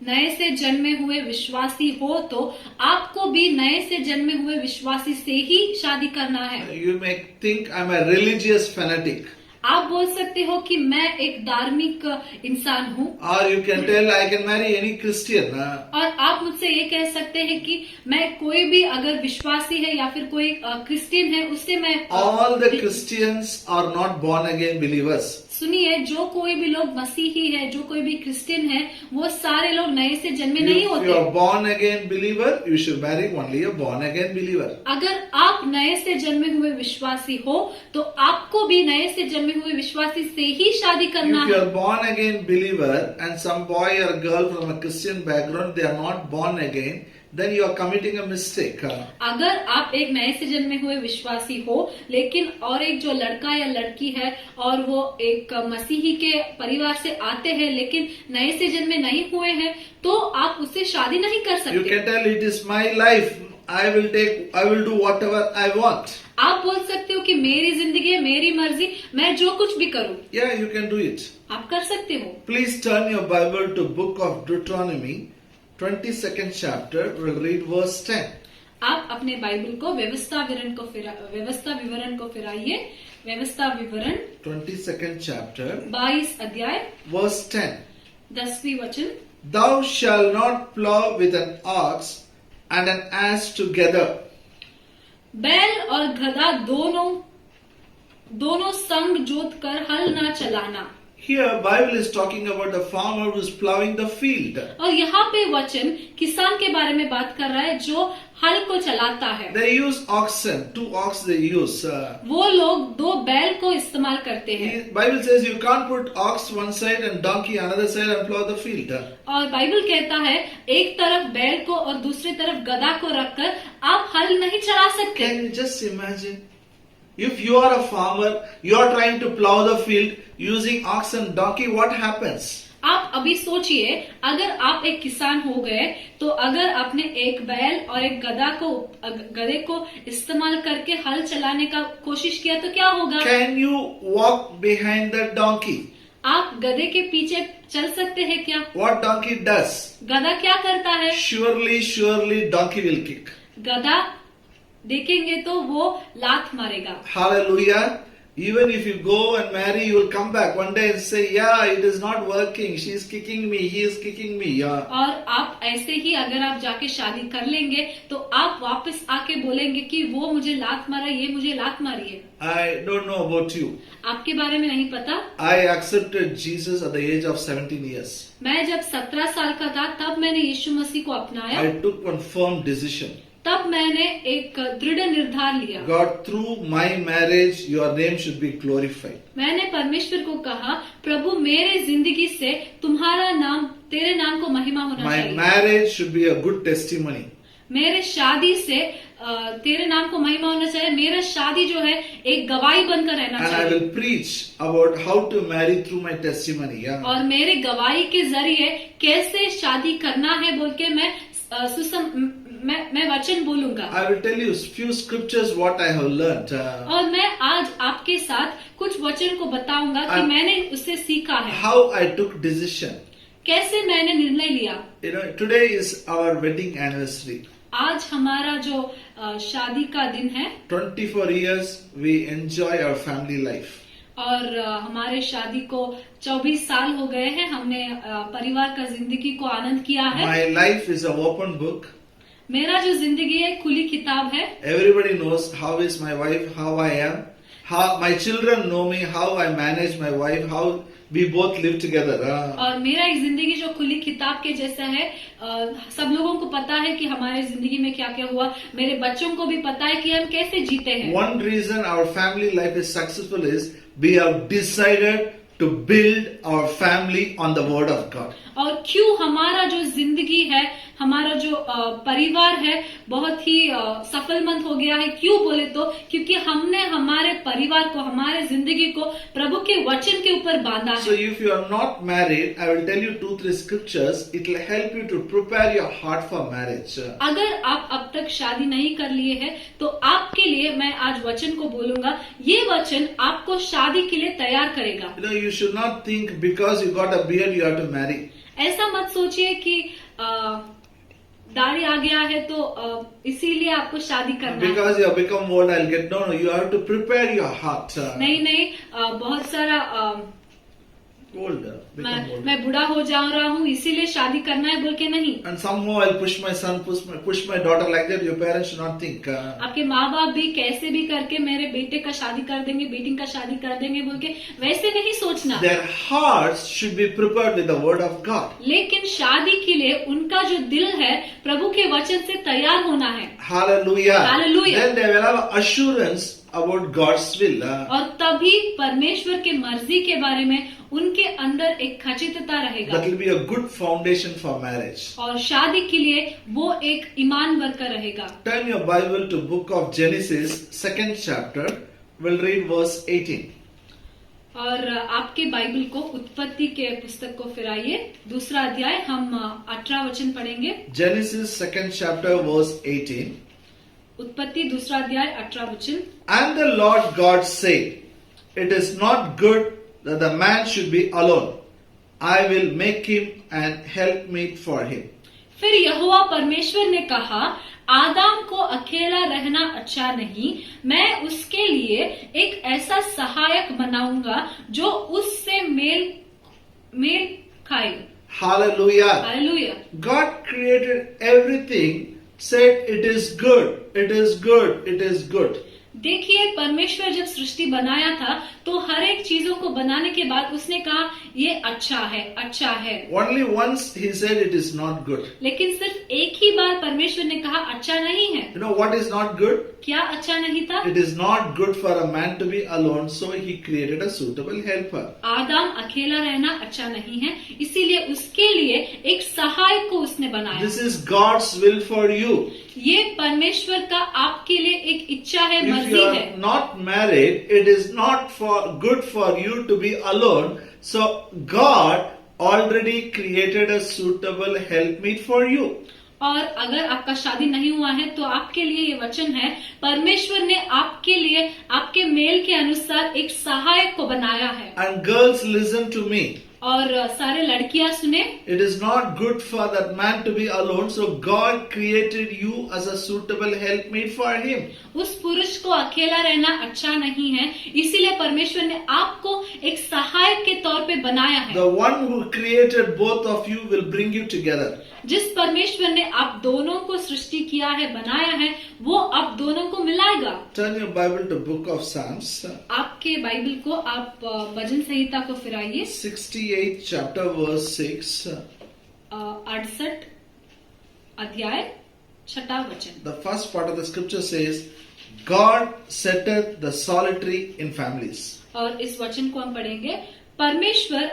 नए से जन्मे हुए विश्वासी हो तो आपको भी नए से जन्मे हुए विश्वासी से ही शादी करना है। You may think I'm a religious fanatic. आप बोल सकते हो कि मैं एक धार्मिक इंसान हूँ, Or you can tell I can marry any Christian. और आप मुझसे ये कह सकते हैं कि मैं कोई भी अगर विश्वासी है या फिर कोई क्रिश्चियन है उससे मैं All the Christians are not born again believers. सुनिए, जो कोई भी लोग मसीही है, जो कोई भी क्रिश्चियन है, वो सारे लोग नए से जन्मे नहीं If you होते। are born again believer, you should marry only a born again believer. अगर आप नए से जन्मे हुए विश्वासी हो तो आपको भी नए से जन्मे हुए विश्वासी से ही शादी करना If you है। are born again believer and some boy or girl from a Christian background, they are not born again, then you are committing a mistake. अगर आप एक नए सीजन में हुए विश्वासी हो, लेकिन और एक जो लड़का या लड़की है और वो एक मसीही के परिवार से आते हैं लेकिन नए सीजन में नहीं हुए हैं, तो आप उससे शादी नहीं कर You सकते। can tell it is my life. I will do whatever I want. आप बोल सकते हो कि मेरी जिंदगी है, मेरी मर्जी, मैं जो कुछ भी करूं। Yeah, you can do it. आप कर सकते हो। Please turn your Bible to book of Deuteronomy, 22nd chapter. We'll read verse 10. आप अपने बाइबल को व्यवस्था विवरण को फिराइए। व्यवस्था विवरण 22nd chapter, 22 अध्याय verse 10. 10वीं वचन। Thou shalt not plow with an ox and an ass together. बैल और गधा दोनों संग जोत कर हल ना चलाना। Here, Bible is talking about the farmer who is plowing the field. और यहाँ पे वचन किसान के बारे में बात कर रहा है जो हल को चलाता है। They use oxen, 2 ox they use. वो लोग 2 बैल को इस्तेमाल करते हैं। Bible says you can't put ox one side and donkey another side and plow the field. और बाइबल कहता है एक तरफ बैल को और दूसरी तरफ गधा को रखकर आप हल नहीं चला सकते। Can you just imagine? If you are a farmer, you are trying to plow the field using ox and donkey, what happens? आप अभी सोचिए, अगर आप एक किसान हो गए तो अगर आपने एक बैल और एक गधे को इस्तेमाल करके हल चलाने का कोशिश किया तो क्या होगा? Can you walk behind the donkey? आप गधे के पीछे चल सकते हैं क्या? What donkey does? गधा क्या करता है? Surely donkey will kick. गधा देखेंगे तो वो लात मारेगा। Hallelujah. Even if you go and marry, you will come back one day and say, yeah, it is not working. She is kicking me. He is kicking me. Yeah. और आप ऐसे ही अगर आप जाके शादी कर लेंगे तो आप वापस आके बोलेंगे कि वो मुझे लात मारा, ये मुझे लात मारी है। I don't know about you. आपके बारे में नहीं पता। I accepted Jesus at the age of 17 years. मैं जब 17 साल का था तब मैंने यीशु मसीह को अपनाया। I took one firm decision. तब मैंने एक दृढ़ निर्धार लिया। God, through my marriage, your name should be glorified. मैंने परमेश्वर को कहा, प्रभु मेरे जिंदगी से तेरे नाम को महिमा होना My चाहिए। marriage should be a good testimony. मेरे शादी से तेरे नाम को महिमा होना चाहिए। मेरा शादी जो है एक गवाही बनकर रहना And I चाहिए। will preach about how to marry through my testimony. Yeah. और मेरे गवाही के जरिए कैसे शादी करना है बोल के मैं वचन बोलूंगा। I will tell you few scriptures what I have learnt. और मैं आज आपके साथ कुछ वचन को बताऊंगा कि मैंने उससे सीखा है। How I took decision. कैसे मैंने निर्णय लिया। You know, today is our wedding anniversary. आज हमारा जो शादी का दिन है। 24 years we enjoy our family life. और हमारे शादी को 24 साल हो गए हैं। हमने परिवार का जिंदगी को आनंद किया है। My life is an open book. मेरा जो जिंदगी है खुली किताब है। Everybody knows how is my wife, how I am. How my children know me, how I manage my wife, how we both live together. और मेरा एक जिंदगी जो खुली किताब के जैसा है। सब लोगों को पता है कि हमारे जिंदगी में क्या क्या हुआ। मेरे बच्चों को भी पता है कि हम कैसे जीते हैं। One reason our family life is successful is we have decided to build our family on the word of God. और क्यों हमारा जो जिंदगी है, हमारा जो परिवार है बहुत ही सफलमंद हो गया है। क्यों बोले तो क्योंकि हमने हमारे परिवार को, हमारे जिंदगी को प्रभु के वचन के ऊपर बांधा So है। if you are not married, I will tell you 2-3 scriptures. It will help you to prepare your heart for marriage. अगर आप अब तक शादी नहीं कर लिए हैं तो आपके लिए मैं आज वचन को बोलूंगा। ये वचन आपको शादी के लिए तैयार करेगा। You know, you should not think because you got a beard you have to marry. ऐसा मत सोचिए कि दाढ़ी आ गया है तो इसीलिए आपको शादी करना है। Because you have become old, I'll get. No, you have to prepare your heart. नहीं, बहुत सारा Old, become old. मैं बूढ़ा हो जा रहा हूँ इसीलिए शादी करना है बोल के नहीं। And somehow I'll push my son, push my daughter like that. Your parents should not think. आपके माँ बाप भी कैसे भी करके मेरे बेटे का शादी कर देंगे, बेटी का शादी कर देंगे बोल के वैसे नहीं सोचना। Their hearts should be prepared with the word of God. लेकिन शादी के लिए उनका जो दिल है प्रभु के वचन से तैयार होना है। Hallelujah. Hallelujah. Then they will have assurance about God's will. और तभी परमेश्वर के मर्जी के बारे में उनके अंदर एक खचितता रहेगा That will be a good foundation for marriage. और शादी के लिए वो एक ईमान बनकर रहेगा। Turn your Bible to book of Genesis, 2nd chapter. We'll read verse 18. और आपके बाइबल को उत्पत्ति के पुस्तक को फिराइए, 2 अध्याय, हम 18 वचन पढ़ेंगे। Genesis 2nd chapter verse 18. उत्पत्ति 2 अध्याय 18 वचन। And the Lord God said, It is not good that the man should be alone. I will make him an helpmeet for him. फिर यहोवा परमेश्वर ने कहा, आदम को अकेला रहना अच्छा नहीं, मैं उसके लिए एक ऐसा सहायक बनाऊंगा जो उससे मेल खाए। Hallelujah. Hallelujah. God created everything, said it is good, it is good, it is good. देखिए, परमेश्वर जब सृष्टि बनाया था तो हर एक चीजों को बनाने के बाद उसने कहा ये अच्छा है, अच्छा है। Only once he said it is not good. लेकिन सिर्फ एक ही बार परमेश्वर ने कहा अच्छा नहीं है। You know what is not good? क्या अच्छा नहीं था? It is not good for a man to be alone, so he created a suitable helper. आदम अकेला रहना अच्छा नहीं है, इसीलिए उसके लिए एक सहायक को उसने बनाया। This is God's will for you. ये परमेश्वर का आपके लिए एक इच्छा है, If you मर्जी are है। not married, it is not good for you to be alone. So God already created a suitable helpmeet for you. और अगर आपका शादी नहीं हुआ है तो आपके लिए ये वचन है, परमेश्वर ने आपके लिए आपके मेल के अनुसार एक सहायक को बनाया है। And girls, listen to me. और सारे लड़कियां सुने, It is not good for that man to be alone, so God created you as a suitable helpmeet for him. उस पुरुष को अकेला रहना अच्छा नहीं है, इसीलिए परमेश्वर ने आपको एक सहायक के तौर पे बनाया है। The one who created both of you will bring you together. जिस परमेश्वर ने आप दोनों को सृष्टि किया है, बनाया है, वो आप दोनों को मिलाएगा। Turn your Bible to Book of Psalms, आपके बाइबल को आप भजन संहिता को फिराइए, 68th chapter verse 6. 68 अध्याय 6 वचन। The first part of the scripture says, God setteth the solitary in families. और इस वचन को हम पढ़ेंगे, परमेश्वर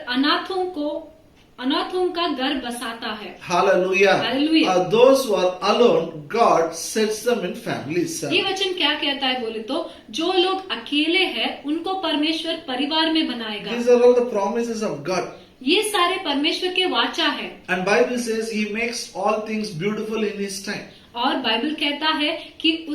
अनाथों का घर बसाता है। Hallelujah. Hallelujah. Those who are alone, God sets them in families. ये वचन क्या कहता है बोले तो, जो लोग अकेले हैं उनको परमेश्वर परिवार में बनाएगा। These are all the promises of God. ये सारे परमेश्वर के वाचा है। And Bible says He makes all things beautiful in His time. और बाइबल कहता है कि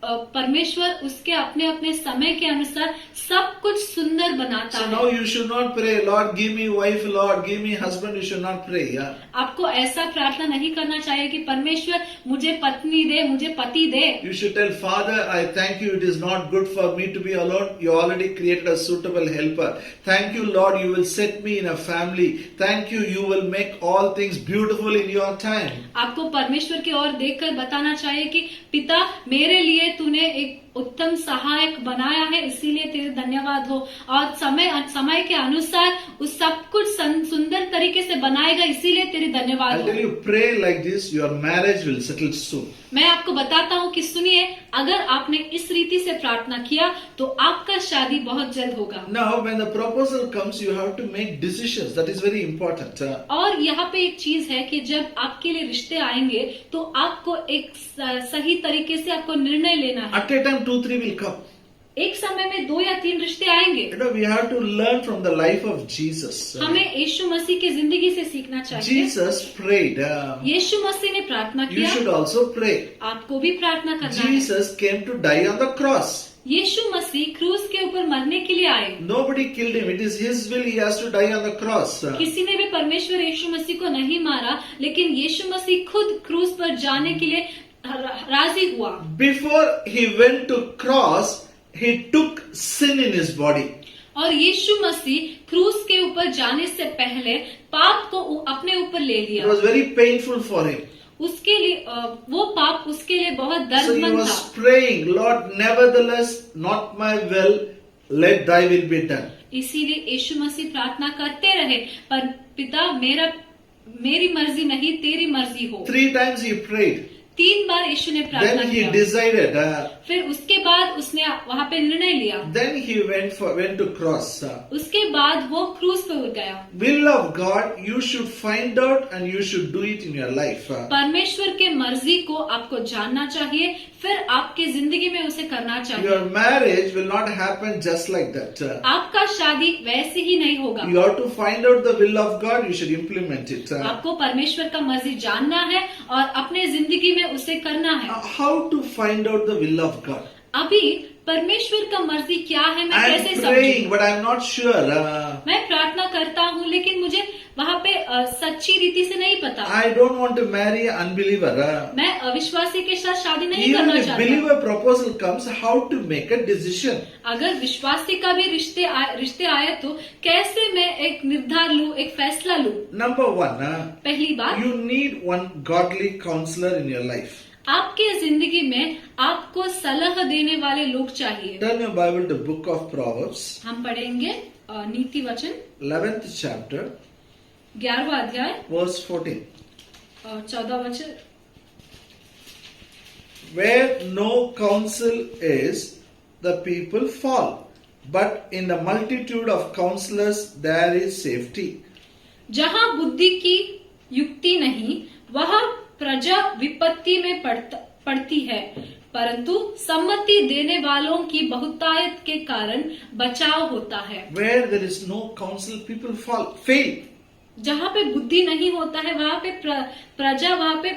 परमेश्वर उसके अपने अपने समय के अनुसार सब कुछ सुंदर बनाता So है। now you should not pray, Lord give me wife, Lord give me husband. You should not pray. Yeah. आपको ऐसा प्रार्थना नहीं करना चाहिए कि परमेश्वर मुझे पत्नी दे, मुझे पति दे। You should tell, Father, I thank you. It is not good for me to be alone. You already created a suitable helper. Thank you, Lord. You will set me in a family. Thank you. You will make all things beautiful in your time. आपको परमेश्वर की ओर देखकर बताना चाहिए कि पिता, मेरे लिए तूने एक उत्तम सहायक बनाया है, इसीलिए तेरे धन्यवाद हो। और समय के अनुसार उस सब कुछ सुंदर तरीके से बनाएगा, इसीलिए तेरे धन्यवाद I'll हो। tell you, pray like this, your marriage will settle soon. मैं आपको बताता हूँ कि सुनिए, अगर आपने इस रीति से प्रार्थना किया तो आपका शादी बहुत जल्द होगा। Now, when the proposal comes, you have to make decisions. That is very important. और यहाँ पे एक चीज है कि जब आपके लिए रिश्ते आएंगे तो आपको एक सही तरीके से आपको निर्णय लेना है। At a time, 2-3 will come. एक समय में 2 या 3 रिश्ते आएंगे। You know, we have to learn from the life of Jesus. हमें यीशु मसीह की जिंदगी से सीखना चाहिए। Jesus prayed. यीशु मसीह ने प्रार्थना You किया, should also pray. आपको भी प्रार्थना करना है। Jesus came to die on the cross. यीशु मसीह क्रूस के ऊपर मरने के लिए आए। Nobody killed him. It is his will. He has to die on the cross. किसी ने भी परमेश्वर यीशु मसीह को नहीं मारा, लेकिन यीशु मसीह खुद क्रूस पर जाने के लिए राजी हुआ। Before he went to cross, he took sin in his body. और यीशु मसीह क्रूस के ऊपर जाने से पहले पाप को अपने ऊपर ले It लिया। was very painful for him. उसके लिए वो पाप उसके लिए बहुत So he दर्दमंद was था। praying, Lord, nevertheless, not my will, let thy will be done. इसीलिए यीशु मसीह प्रार्थना करते रहे, पर पिता मेरी मर्जी नहीं तेरी मर्जी हो। 3 times he prayed. 3 बार यीशु ने प्रार्थना Then he किया। decided. फिर उसके बाद उसने वहाँ पे निर्णय लिया। Then he went to cross. उसके बाद वो क्रूज पे उड़ गया। Will of God, you should find out and you should do it in your life. परमेश्वर के मर्जी को आपको जानना चाहिए, फिर आपके जिंदगी में उसे करना चाहिए। Your marriage will not happen just like that. आपका शादी वैसे ही नहीं होगा। You have to find out the will of God, you should implement it. आपको परमेश्वर का मर्जी जानना है और अपने जिंदगी में उसे करना है। How to find out the will of God? अभी परमेश्वर का मर्जी क्या है मैं I कैसे am समझूं? praying, but I am not sure. मैं प्रार्थना करता हूँ लेकिन मुझे वहाँ पे सच्ची रीति से नहीं पता। I don't want to marry an unbeliever. मैं अविश्वासी के साथ शादी नहीं Even करना if चाहता। believer proposal comes, how to make a decision? अगर विश्वासी का भी रिश्ते आए तो कैसे मैं एक निर्धार लूं, एक फैसला लूं? Number one, पहली बात, you need one godly counselor in your life. आपके जिंदगी में आपको सलाह देने वाले लोग चाहिए। Turn your Bible to book of Proverbs, हम पढ़ेंगे नीति वचन 11th chapter, 11वां अध्याय verse 14. 14 वचन। Where no counsel is, the people fall, but in the multitude of counselors there is safety. जहाँ बुद्धि की युक्ति नहीं, वहाँ प्रजा विपत्ति में पड़ती है, परंतु सम्मति देने वालों की बहुतायत के कारण बचाव होता है। Where there is no counsel, people fail. जहाँ पे बुद्धि नहीं होता है वहाँ पे प्रजा वहाँ पे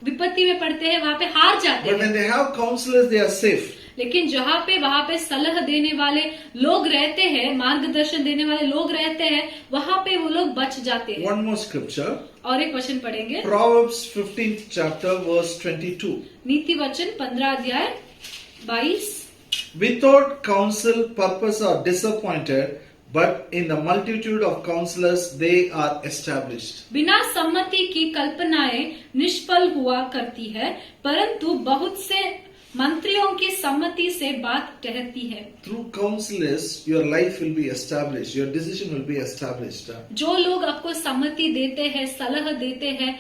विपत्ति में पड़ते हैं, वहाँ पे हार जाते But हैं। when they have counselors, they are safe. लेकिन जहाँ पे वहाँ पे सलाह देने वाले लोग रहते हैं, मार्गदर्शन देने वाले लोग रहते हैं, वहाँ पे वो लोग बच जाते हैं। One more scripture, और एक वचन पढ़ेंगे, Proverbs 15th chapter, verse 22. नीति वचन 15 अध्याय 22। Without counsel, purpose are disappointed, but in the multitude of counselors, they are established. बिना सम्मति की कल्पनाएं निष्फल हुआ करती है, परंतु बहुत से मंत्रियों की सम्मति से बात ठहरती है। Through counselors, your life will be established, your decision will be established. जो लोग आपको सम्मति देते हैं, सलाह देते हैं,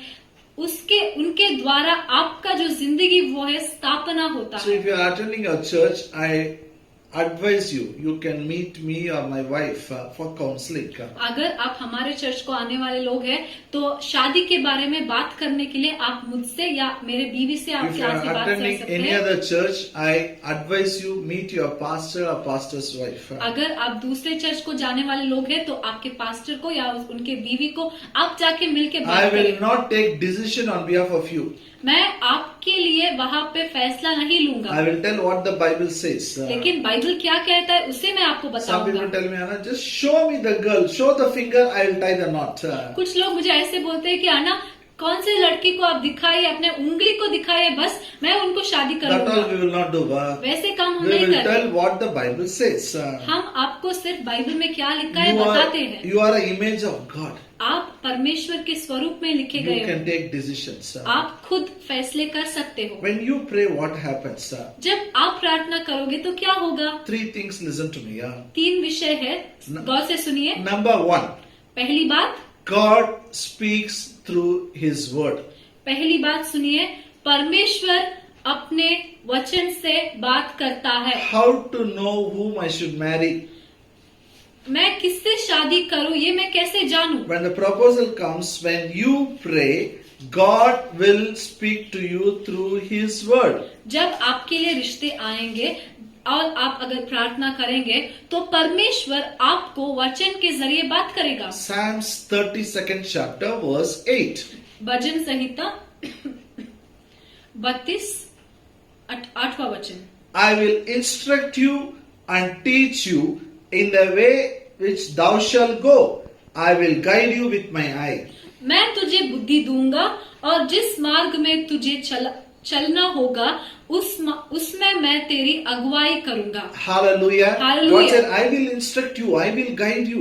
उनके द्वारा आपका जो जिंदगी वो है स्थापना होता So है। if you are attending a church, I advise you can meet me or my wife for counseling. अगर आप हमारे चर्च को आने वाले लोग हैं तो शादी के बारे में बात करने के लिए आप मुझसे या मेरे बीवी से If आपकी you आपसे are बात कर attending सकते any हैं। other church, I advise you meet your pastor or pastor's wife. अगर आप दूसरे चर्च को जाने वाले लोग हैं तो आपके पास्टर को या उनके बीवी को आप जाके मिलके I बात will करें। not take decision on behalf of you. मैं आपके लिए वहाँ पे फैसला नहीं लूंगा, I will tell what the Bible says. लेकिन बाइबल क्या कहता है उसे मैं आपको Some people बताऊंगा। tell me, Anna, just show me the girl, show the finger, I will tie the knot. कुछ लोग मुझे ऐसे बोलते हैं कि आना कौन से लड़की को आप दिखाइए, अपने उंगली को दिखाइए, बस मैं उनको शादी That all करूंगा। we will not do. वैसे काम हम We नहीं will करते। tell what the Bible says. हम आपको सिर्फ बाइबल में क्या लिखा है You बताते हैं। are an image of God. आप परमेश्वर के स्वरूप में लिखे You गए can हो, take decisions. आप खुद फैसले कर सकते हो। When you pray, what happens? जब आप प्रार्थना करोगे तो क्या होगा? 3 things, listen to me. 3 विषय है, गौर से सुनिए। Number 1, पहली बात, God speaks through His word. पहली बात सुनिए, परमेश्वर अपने वचन से बात करता है। How to know whom I should marry? मैं किससे शादी करूं ये मैं कैसे जानूं? When the proposal comes, when you pray, God will speak to you through His word. जब आपके लिए रिश्ते आएंगे और आप अगर प्रार्थना करेंगे तो परमेश्वर आपको वचन के जरिए बात करेगा। Psalms 32nd chapter verse 8. भजन संहिता 32 8वां वचन। I will instruct you and teach you in the way which thou shalt go. I will guide you with my eye. मैं तुझे बुद्धि दूंगा और जिस मार्ग में तुझे चलना होगा उसमें मैं तेरी अगुवाई करूंगा। Hallelujah. Hallelujah. God said, I will instruct you, I will guide you.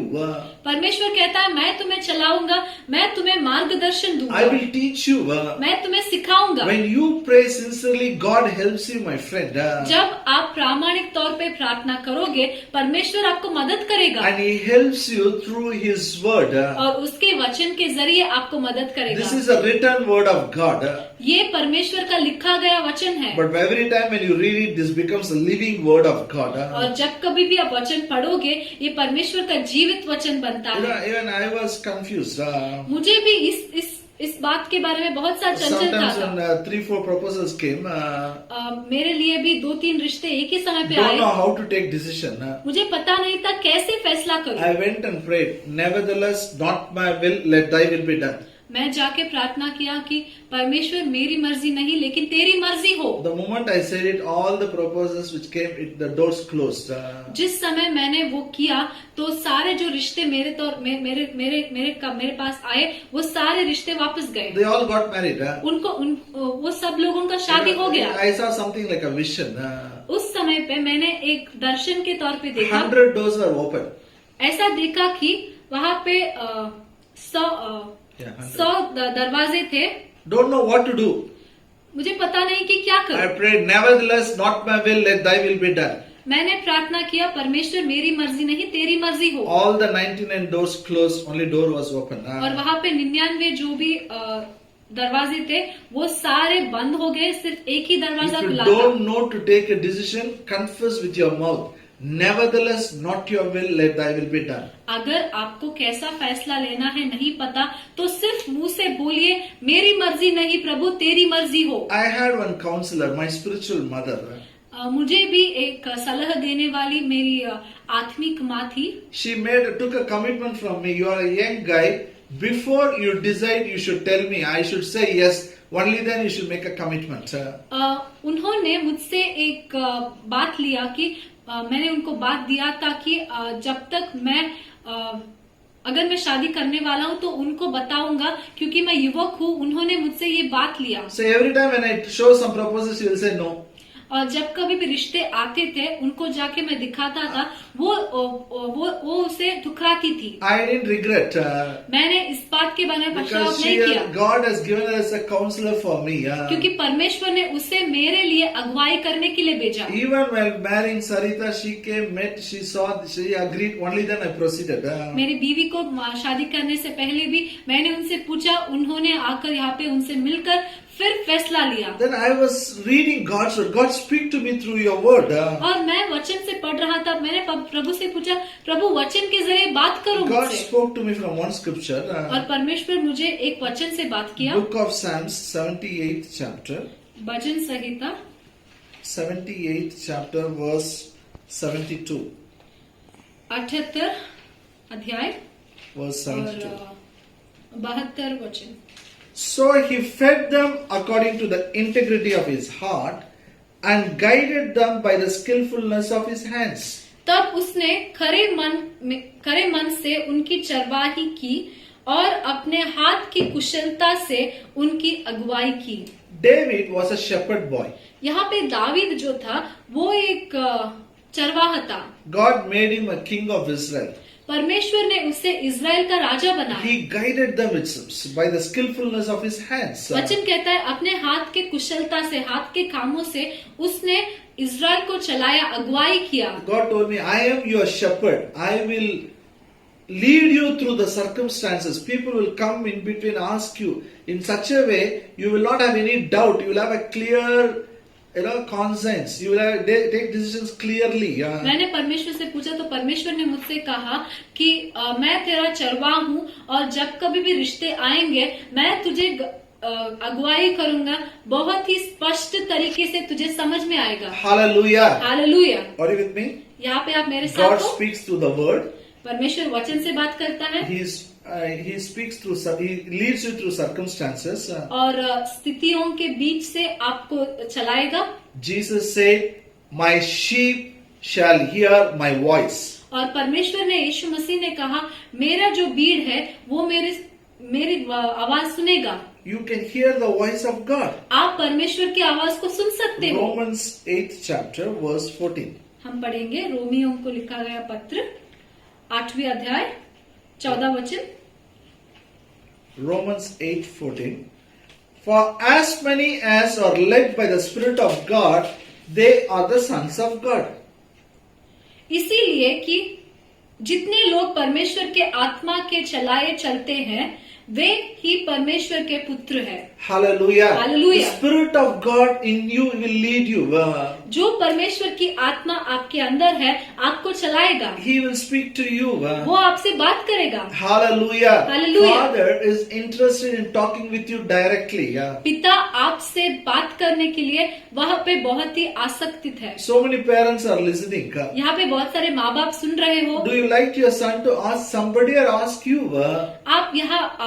परमेश्वर कहता है मैं तुम्हें चलाऊंगा, मैं तुम्हें मार्गदर्शन दूंगा, I will teach you. मैं तुम्हें सिखाऊंगा। When you pray sincerely, God helps you, my friend. जब आप प्रामाणिक तौर पे प्रार्थना करोगे, परमेश्वर आपको मदद करेगा And He helps you through His word. और उसके वचन के जरिए आपको मदद करेगा। This is a written word of God. ये परमेश्वर का लिखा गया वचन है। But every time when you read it, this becomes a living word of God. और जब कभी भी आप वचन पढ़ोगे, ये परमेश्वर का जीवित वचन बनता है। Even I was confused. मुझे भी इस बात के बारे में बहुत सा चंचलता Sometimes था। when 3-4 proposals came, मेरे लिए भी 2-3 रिश्ते एक ही समय पे don't आए। know how to take decision. मुझे पता नहीं था कैसे फैसला करूं। I went and prayed. Nevertheless, not my will, let Thy will be done. मैं जाके प्रार्थना किया कि परमेश्वर मेरी मर्जी नहीं लेकिन तेरी मर्जी हो। The moment I said it, all the proposals which came, the doors closed. जिस समय मैंने वो किया तो सारे जो रिश्ते मेरे पास आए, वो सारे रिश्ते वापस गए। They all got married. वो सब लोगों का शादी हो गया। I saw something like a vision. उस समय पे मैंने एक दर्शन के तौर पे देखा, 100 doors were open. ऐसा देखा कि वहाँ पे 100 दरवाजे थे। Don't know what to do. मुझे पता नहीं कि क्या I करूं। prayed, nevertheless, not my will, let Thy will be done. मैंने प्रार्थना किया, परमेश्वर मेरी मर्जी नहीं तेरी मर्जी हो। All the 99 doors closed, only door was open. और वहाँ पे 99 जो भी दरवाजे थे वो सारे बंद हो गए, सिर्फ एक ही दरवाजा If you खुला था। don't know to take a decision, confess with your mouth. Nevertheless, not your will, let Thy will be done. अगर आपको कैसा फैसला लेना है नहीं पता तो सिर्फ मुंह से बोलिए मेरी मर्जी नहीं प्रभु तेरी मर्जी हो। I had one counselor, my spiritual mother. मुझे भी एक सलाह देने वाली मेरी आत्मिक माँ थी। She took a commitment from me. You are a young guy. Before you decide, you should tell me. I should say yes. Only then you should make a commitment. उन्होंने मुझसे एक बात लिया कि मैंने उनको बात दिया था कि जब तक मैं अगर मैं शादी करने वाला हूँ तो उनको बताऊंगा क्योंकि मैं युवक हूँ। उन्होंने मुझसे ये बात लिया। So every time when I show some proposals, you will say no. और जब कभी भी रिश्ते आते थे उनको जाके मैं दिखाता था, वो उसे ठुकराती थी। I didn't regret. मैंने इस बात के बारे में पछतावा Because नहीं किया God has given her as a counselor for me. क्योंकि परमेश्वर ने उसे मेरे लिए अगुवाई करने के लिए भेजा। Even while marrying Sarita, she came, met, she saw, she agreed. Only then I proceeded. मेरी बीवी को शादी करने से पहले भी मैंने उनसे पूछा, उन्होंने आकर यहाँ पे उनसे मिलकर फिर फैसला लिया। Then I was reading God's word. God speak to me through your word. और मैं वचन से पढ़ रहा था। मैंने प्रभु से पूछा, प्रभु वचन के जरिए बात करो God मुझसे। spoke to me from one scripture. और परमेश्वर मुझे एक वचन से बात किया। Book of Psalms, 78th chapter. Bhajan Samhita 78th chapter, verse 72. 78 अध्याय Verse और 72. 72 वचन। So he fed them according to the integrity of his heart and guided them by the skillfulness of his hands. तब उसने खरे मन से उनकी चरवाही की और अपने हाथ की कुशलता से उनकी अगुवाई की। David was a shepherd boy. यहाँ पे दावीद जो था वो एक चरवाहा था। God made him a king of Israel. परमेश्वर ने उसे इज़राइल का राजा बनाया। He guided them by the skillfulness of his hands. वचन कहता है अपने हाथ के कुशलता से, हाथ के कामों से उसने इज़राइल को चलाया, अगुवाई किया। God told me, I am your shepherd. I will lead you through the circumstances. People will come in between, ask you in such a way you will not have any doubt. You will have a clear conscience. You will take decisions clearly. मैंने परमेश्वर से पूछा तो परमेश्वर ने मुझसे कहा कि मैं तेरा चरवाहा हूँ और जब कभी भी रिश्ते आएंगे मैं तुझे अगुवाई करूंगा, बहुत ही स्पष्ट तरीके से तुझे समझ में आएगा। Hallelujah. Hallelujah. Are you with me? यहाँ पे आप मेरे साथ God हो। speaks through the word. परमेश्वर वचन से बात करता है। He speaks through, he leads you through circumstances. और स्थितियों के बीच से आपको चलाएगा। Jesus said, "My sheep shall hear my voice." और परमेश्वर ने, यीशु मसीह ने कहा, मेरा जो भीड़ है वो मेरी आवाज सुनेगा, you can hear the voice of God. आप परमेश्वर की आवाज को सुन सकते हो। Romans 8th chapter verse 14. हम पढ़ेंगे रोमियों को लिखा गया पत्र 8वें अध्याय 14 वचन। Romans 8:14. For as many as are led by the Spirit of God, they are the sons of God. इसीलिए कि जितने लोग परमेश्वर के आत्मा के चलाए चलते हैं वे ही परमेश्वर के पुत्र हैं। Hallelujah. Hallelujah. The Spirit of God in you will lead you. जो परमेश्वर की आत्मा आपके अंदर है आपको चलाएगा, He will speak to you. वो आपसे बात करेगा। Hallelujah. Hallelujah. Father is interested in talking with you directly. पिता आपसे बात करने के लिए वहाँ पे बहुत ही आसक्तित है। So many parents are listening. यहाँ पे बहुत सारे माँ बाप सुन रहे हो। Do you like your son to ask somebody or ask you? आप यहाँ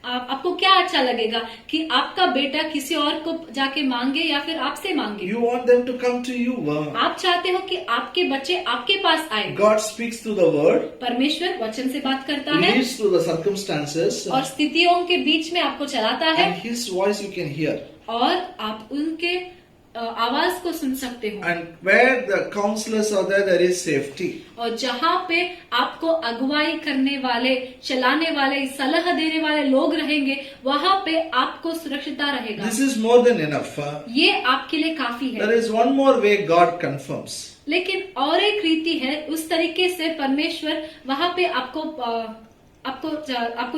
आपको क्या अच्छा लगेगा कि आपका बेटा किसी और को जाके मांगे या फिर आपसे मांगे? You want them to come to you. आप चाहते हो कि आपके बच्चे आपके पास आए। God speaks through the word, परमेश्वर वचन से बात करता है leads through the circumstances, और स्थितियों के बीच में आपको चलाता है and His voice you can hear. और आप उनके आवाज को सुन सकते हो। And where the counselors are there, there is safety. और जहाँ पे आपको अगुवाई करने वाले, चलाने वाले, सलाह देने वाले लोग रहेंगे वहाँ पे आपको सुरक्षिता रहेगा। This is more than enough. ये आपके लिए काफी है। There is one more way God confirms. लेकिन और एक रीति है, उस तरीके से परमेश्वर वहाँ पे आपको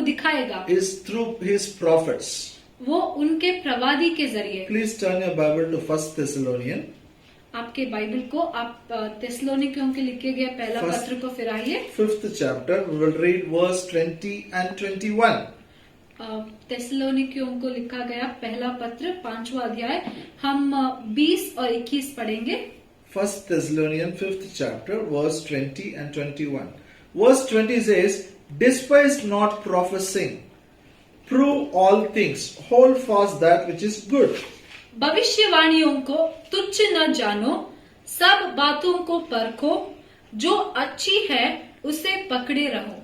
दिखाएगा, Is through His prophets. वो उनके प्रवादी के जरिए। Please turn your Bible to 1 Thessalonians. आपके बाइबल को आप थिस्सलुनीकियों के लिखे गए पहला First- पत्र को फिराइए। 5th chapter, we will read verse 20 and 21. थिस्सलुनीकियों को लिखा गया पहला पत्र 5वां अध्याय हम 20 और 21 पढ़ेंगे। 1 Thessalonians 5th chapter, verse 20 and 21. Verse 20 says, Despise not prophesying. Prove all things. Hold fast that which is good. भविष्यवाणियों को तुच्छ न जानो, सब बातों को परखो, जो अच्छी है उसे पकड़े रहो।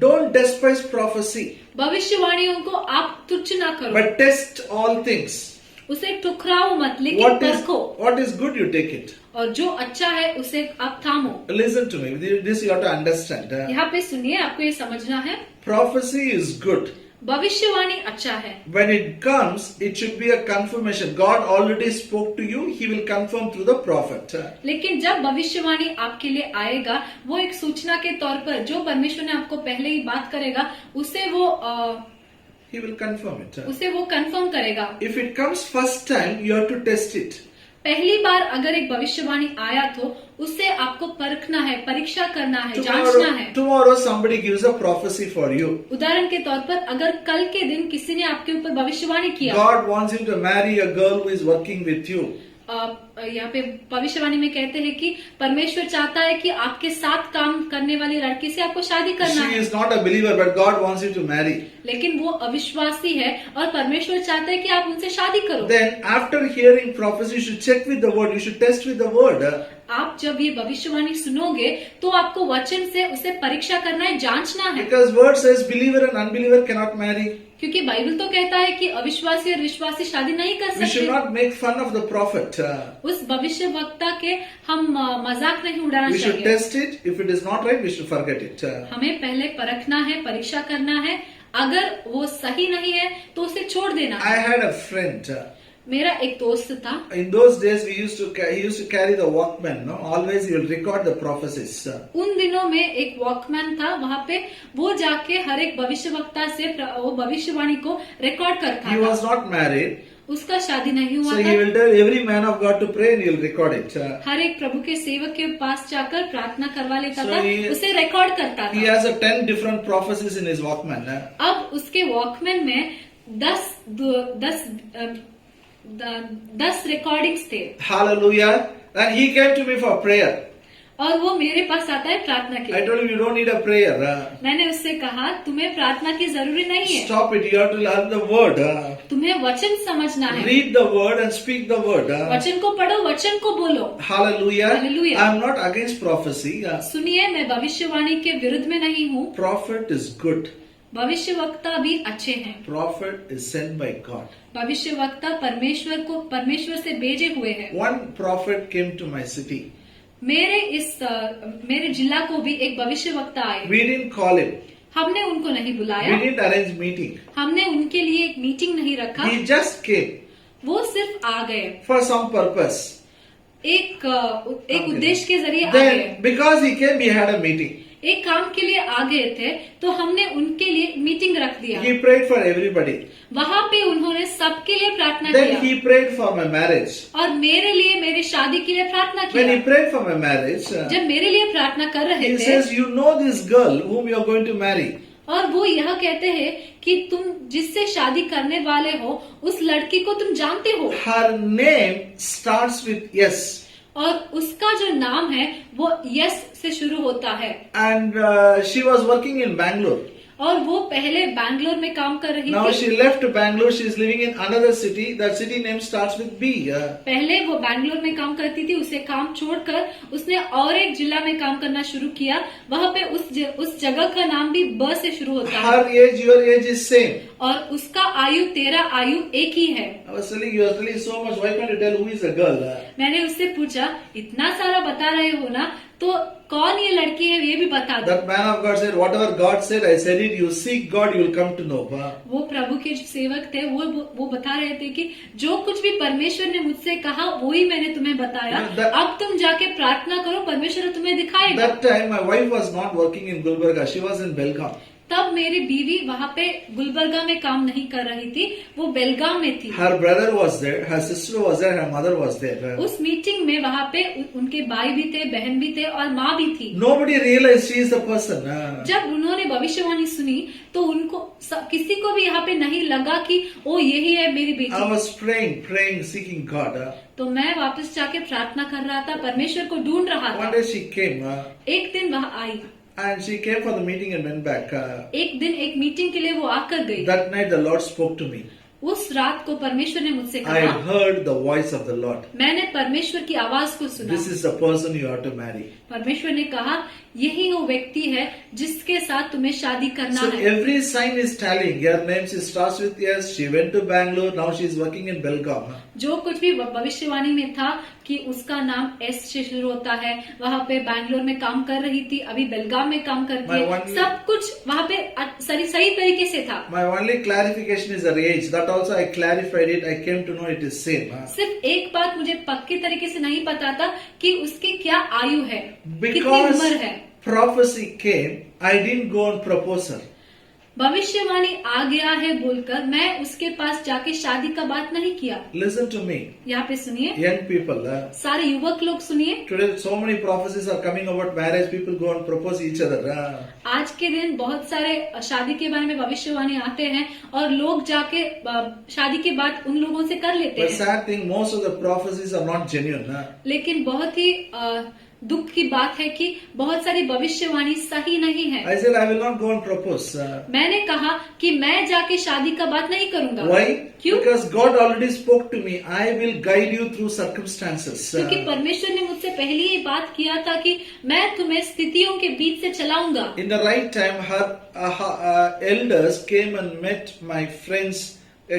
Don't despise prophecy, भविष्यवाणियों को आप तुच्छ ना करो, but test all things. उसे ठुकराओ मत, लेकिन परखो, What is good, you take it. और जो अच्छा है उसे आप थामो। Listen to me. This you have to understand. यहाँ पे सुनिए, आपको ये समझना है, Prophecy is good. भविष्यवाणी अच्छा है। When it comes, it should be a confirmation. God already spoke to you. He will confirm through the prophet. लेकिन जब भविष्यवाणी आपके लिए आएगा, वो एक सूचना के तौर पर जो परमेश्वर ने आपको पहले ही बात करेगा उसे He will confirm it. वो कंफर्म करेगा। If it comes first time, you have to test it. पहली बार अगर एक भविष्यवाणी आया तो उससे आपको परखना है, परीक्षा करना है, जांचना है। Tomorrow somebody gives a prophecy for you. उदाहरण के तौर पर अगर कल के दिन किसी ने आपके ऊपर भविष्यवाणी किया, God wants you to marry a girl who is working with you. यहाँ पे भविष्यवाणी में कहते हैं कि परमेश्वर चाहता है कि आपके साथ काम करने वाली लड़की से आपको शादी करना She है। is not a believer, but God wants you to marry. लेकिन वो अविश्वासी है और परमेश्वर चाहता है कि आप उनसे शादी करो। Then after hearing prophecy, you should check with the word. You should test with the word. आप जब ये भविष्यवाणी सुनोगे तो आपको वचन से उसे परीक्षा करना है, जांचना है। Because word says believer and unbeliever cannot marry. क्योंकि बाइबल तो कहता है कि अविश्वासी और विश्वासी शादी नहीं कर We should सकते। not make fun of the prophet. उस भविष्य वक्ता के हम मजाक नहीं उड़ाना We should चाहिए। test it. If it is not right, we should forget it. हमें पहले परखना है, परीक्षा करना है। अगर वो सही नहीं है तो उसे छोड़ देना I है। had a friend. मेरा एक दोस्त था। In those days, he used to carry the Walkman. No, always he will record the prophecies. उन दिनों में एक वॉकमैन था, वहाँ पे वो जाके हर एक भविष्यवक्ता से वो भविष्यवाणी को रिकॉर्ड करता He था। was not married, उसका शादी नहीं हुआ so he था। will tell every man of God to pray and he will record it. हर एक प्रभु के सेवक के पास जाकर प्रार्थना करवा लेता So था, he- उसे रिकॉर्ड करता He था। has 10 different prophecies in his Walkman. अब उसके वॉकमैन में 10 रिकॉर्डिंग्स थे। Hallelujah. And he came to me for prayer. और वो मेरे पास आता है प्रार्थना के I लिए। told him, you don't need a prayer. मैंने उससे कहा तुम्हें प्रार्थना की जरूरी नहीं है, Stop it. You have to learn the word. तुम्हें वचन समझना है। Read the word and speak the word. वचन को पढ़ो, वचन को बोलो। Hallelujah. Hallelujah. I am not against prophecy. सुनिए, मैं भविष्यवाणी के विरुद्ध में नहीं हूँ। Prophet is good. भविष्यवक्ता भी अच्छे हैं। Prophet is sent by God. भविष्यवक्ता परमेश्वर से भेजे हुए हैं। One prophet came to my city. मेरे जिला को भी एक भविष्यवक्ता आए। We didn't call him. हमने उनको नहीं We बुलाया, didn't arrange meeting. हमने उनके लिए एक मीटिंग नहीं रखा, He just came वो सिर्फ आ गए, for some purpose. एक उद्देश्य के जरिए आ Then, गए, because he came, we had a meeting. एक काम के लिए आ गए थे, तो हमने उनके लिए मीटिंग रख दिया। He prayed for everybody. वहाँ पे उन्होंने सबके लिए प्रार्थना Then किया he prayed for my marriage. और मेरे लिए, मेरी शादी के लिए प्रार्थना When he किया। prayed for my marriage, जब मेरे लिए प्रार्थना कर रहे he थे says, "You know this girl whom you are going to marry. और वो यह कहते हैं कि तुम जिससे शादी करने वाले हो उस लड़की को तुम जानते हो Her name starts with yes, और उसका जो नाम है वो यस से शुरू होता है and she was working in Bangalore. और वो पहले बैंगलोर में काम कर रही Now थी। she left Bangalore. She is living in another city. That city name starts with B. पहले वो बैंगलोर में काम करती थी, उसे काम छोड़कर उसने और एक जिला में काम करना शुरू किया। वहाँ पे उस जगह का नाम भी ब से शुरू होता है Her age, your age is same. और उसका आयु, तेरा आयु एक ही है। I was telling you are telling so much. Why can't you tell who is the girl? मैंने उससे पूछा, इतना सारा बता रहे हो ना, तो कौन ये लड़की है ये भी बता दो। That man of God said, whatever God said, I said it. You seek God, you will come to know. वो प्रभु के जो सेवक थे वो बता रहे थे कि जो कुछ भी परमेश्वर ने मुझसे कहा वही मैंने तुम्हें बताया। अब तुम जाके प्रार्थना करो, परमेश्वर तुम्हें दिखाएगा। That time my wife was not working in Gulbarga. She was in Belgaum. तब मेरी बीवी वहाँ पे गुलबर्गा में काम नहीं कर रही थी, वो बेलगाम में थी। Her brother was there, her sister was there, her mother was there. उस मीटिंग में वहाँ पे उनके भाई भी थे, बहन भी थे और माँ भी थी। Nobody realized she is the person. जब उन्होंने भविष्यवाणी सुनी तो उनको किसी को भी यहाँ पे नहीं लगा कि ओ यही है मेरी I बेटी। was praying, seeking God. तो मैं वापस जाके प्रार्थना कर रहा था, परमेश्वर को ढूंढ रहा One था। day she came एक दिन वहाँ आई, and she came for the meeting and went back. एक दिन एक मीटिंग के लिए वो आकर गई। That night the Lord spoke to me. उस रात को परमेश्वर ने मुझसे I कहा, heard the voice of the Lord. मैंने परमेश्वर की आवाज को सुना। This is the person you have to marry. परमेश्वर ने कहा, यही वो व्यक्ति है जिसके साथ तुम्हें शादी करना So है। every sign is telling. Her name starts with yes. She went to Bangalore. Now she is working in Belgaum. जो कुछ भी भविष्यवाणी में था कि उसका नाम एस से शुरू होता है, वहाँ पे बैंगलोर में काम कर रही थी, अभी बेलगाम में काम करती है, सब कुछ वहाँ पे सही तरीके से था। My only clarification is her age. That also I clarified it. I came to know it is same. सिर्फ एक बात मुझे पक्के तरीके से नहीं पता था कि उसकी क्या आयु है, कितनी Because उम्र है। prophecy came, I didn't go and propose her. भविष्यवाणी आ गया है बोलकर मैं उसके पास जाके शादी का बात नहीं किया। Listen to me, यहाँ पे सुनिए, young people. सारे युवक लोग सुनिए। Today so many prophecies are coming about marriage. People go and propose each other. आज के दिन बहुत सारे शादी के बारे में भविष्यवाणी आते हैं और लोग जाके शादी के बाद उन लोगों से कर लेते But हैं। sad thing, most of the prophecies are not genuine. लेकिन बहुत ही दुख की बात है कि बहुत सारी भविष्यवाणी सही नहीं है। I said I will not go and propose. मैंने कहा कि मैं जाके शादी का बात नहीं करूंगा। Why? क्यों? Because God already spoke to me. I will guide you through circumstances. क्योंकि परमेश्वर ने मुझसे पहले ही बात किया था कि मैं तुम्हें स्थितियों के बीच से चलाऊंगा। In the right time, her elders came and met my friends,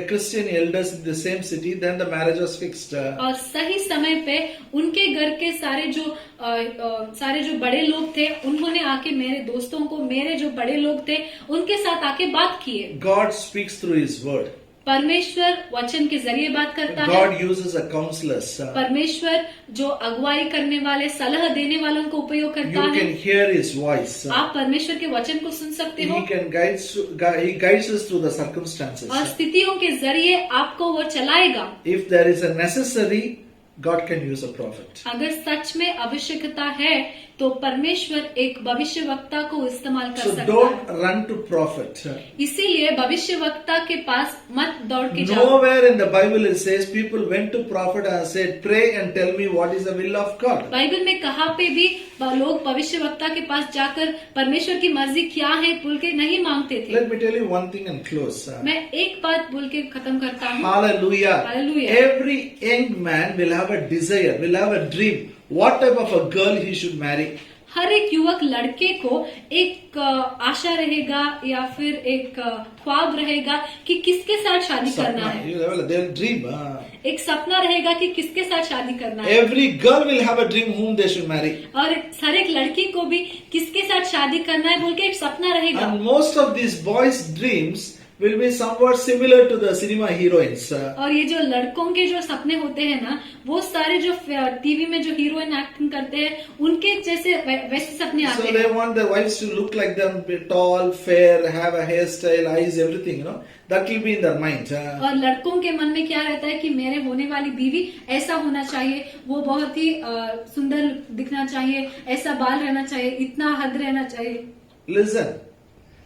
Christian elders in the same city. Then the marriage was fixed. और सही समय पे उनके घर के सारे जो बड़े लोग थे उन्होंने आके मेरे दोस्तों को, मेरे जो बड़े लोग थे उनके साथ आके बात किए। God speaks through His word. परमेश्वर वचन के जरिए बात करता है। God uses a counselors. परमेश्वर जो अगुवाई करने वाले, सलाह देने वालों को उपयोग करता You है। can hear His voice. आप परमेश्वर के वचन को सुन सकते हो He guides us through the circumstances. और स्थितियों के जरिए आपको वो चलाएगा। If there is a necessary, God can use a prophet. अगर सच में आवश्यकता है तो परमेश्वर एक भविष्यवक्ता को इस्तेमाल कर So सकता don't है। run to prophet. इसीलिए भविष्यवक्ता के पास मत दौड़ के जाओ। Nowhere in the Bible it says people went to prophet and said, pray and tell me what is the will of God. Bible में कहाँ पे भी लोग भविष्यवक्ता के पास जाकर परमेश्वर की मर्जी क्या है बोल के नहीं मांगते थे। Let me tell you one thing and close. मैं एक बात बोल के खत्म करता हूँ। Hallelujah. Hallelujah. Every young man will have a desire, will have a dream. What type of a girl he should marry? हर एक युवक लड़के को एक आशा रहेगा या फिर एक ख्वाब रहेगा कि किसके साथ शादी करना है। They'll dream. एक सपना रहेगा कि किसके साथ शादी करना है। Every girl will have a dream whom they should marry. और हर एक लड़की को भी किसके साथ शादी करना है बोल के एक सपना रहेगा। And most of these boys' dreams will be somewhat similar to the cinema heroines. और ये जो लड़कों के जो सपने होते हैं ना, वो सारे जो टीवी में जो हीरोइन एक्टिंग करते हैं उनके जैसे वैसे सपने So आते they हैं। want their wives to look like them, be tall, fair, have a hairstyle, eyes, everything, That will be in their mind. और लड़कों के मन में क्या रहता है कि मेरे होने वाली बीवी ऐसा होना चाहिए, वो बहुत ही सुंदर दिखना चाहिए, ऐसा बाल रहना चाहिए, इतना हद रहना चाहिए। Listen,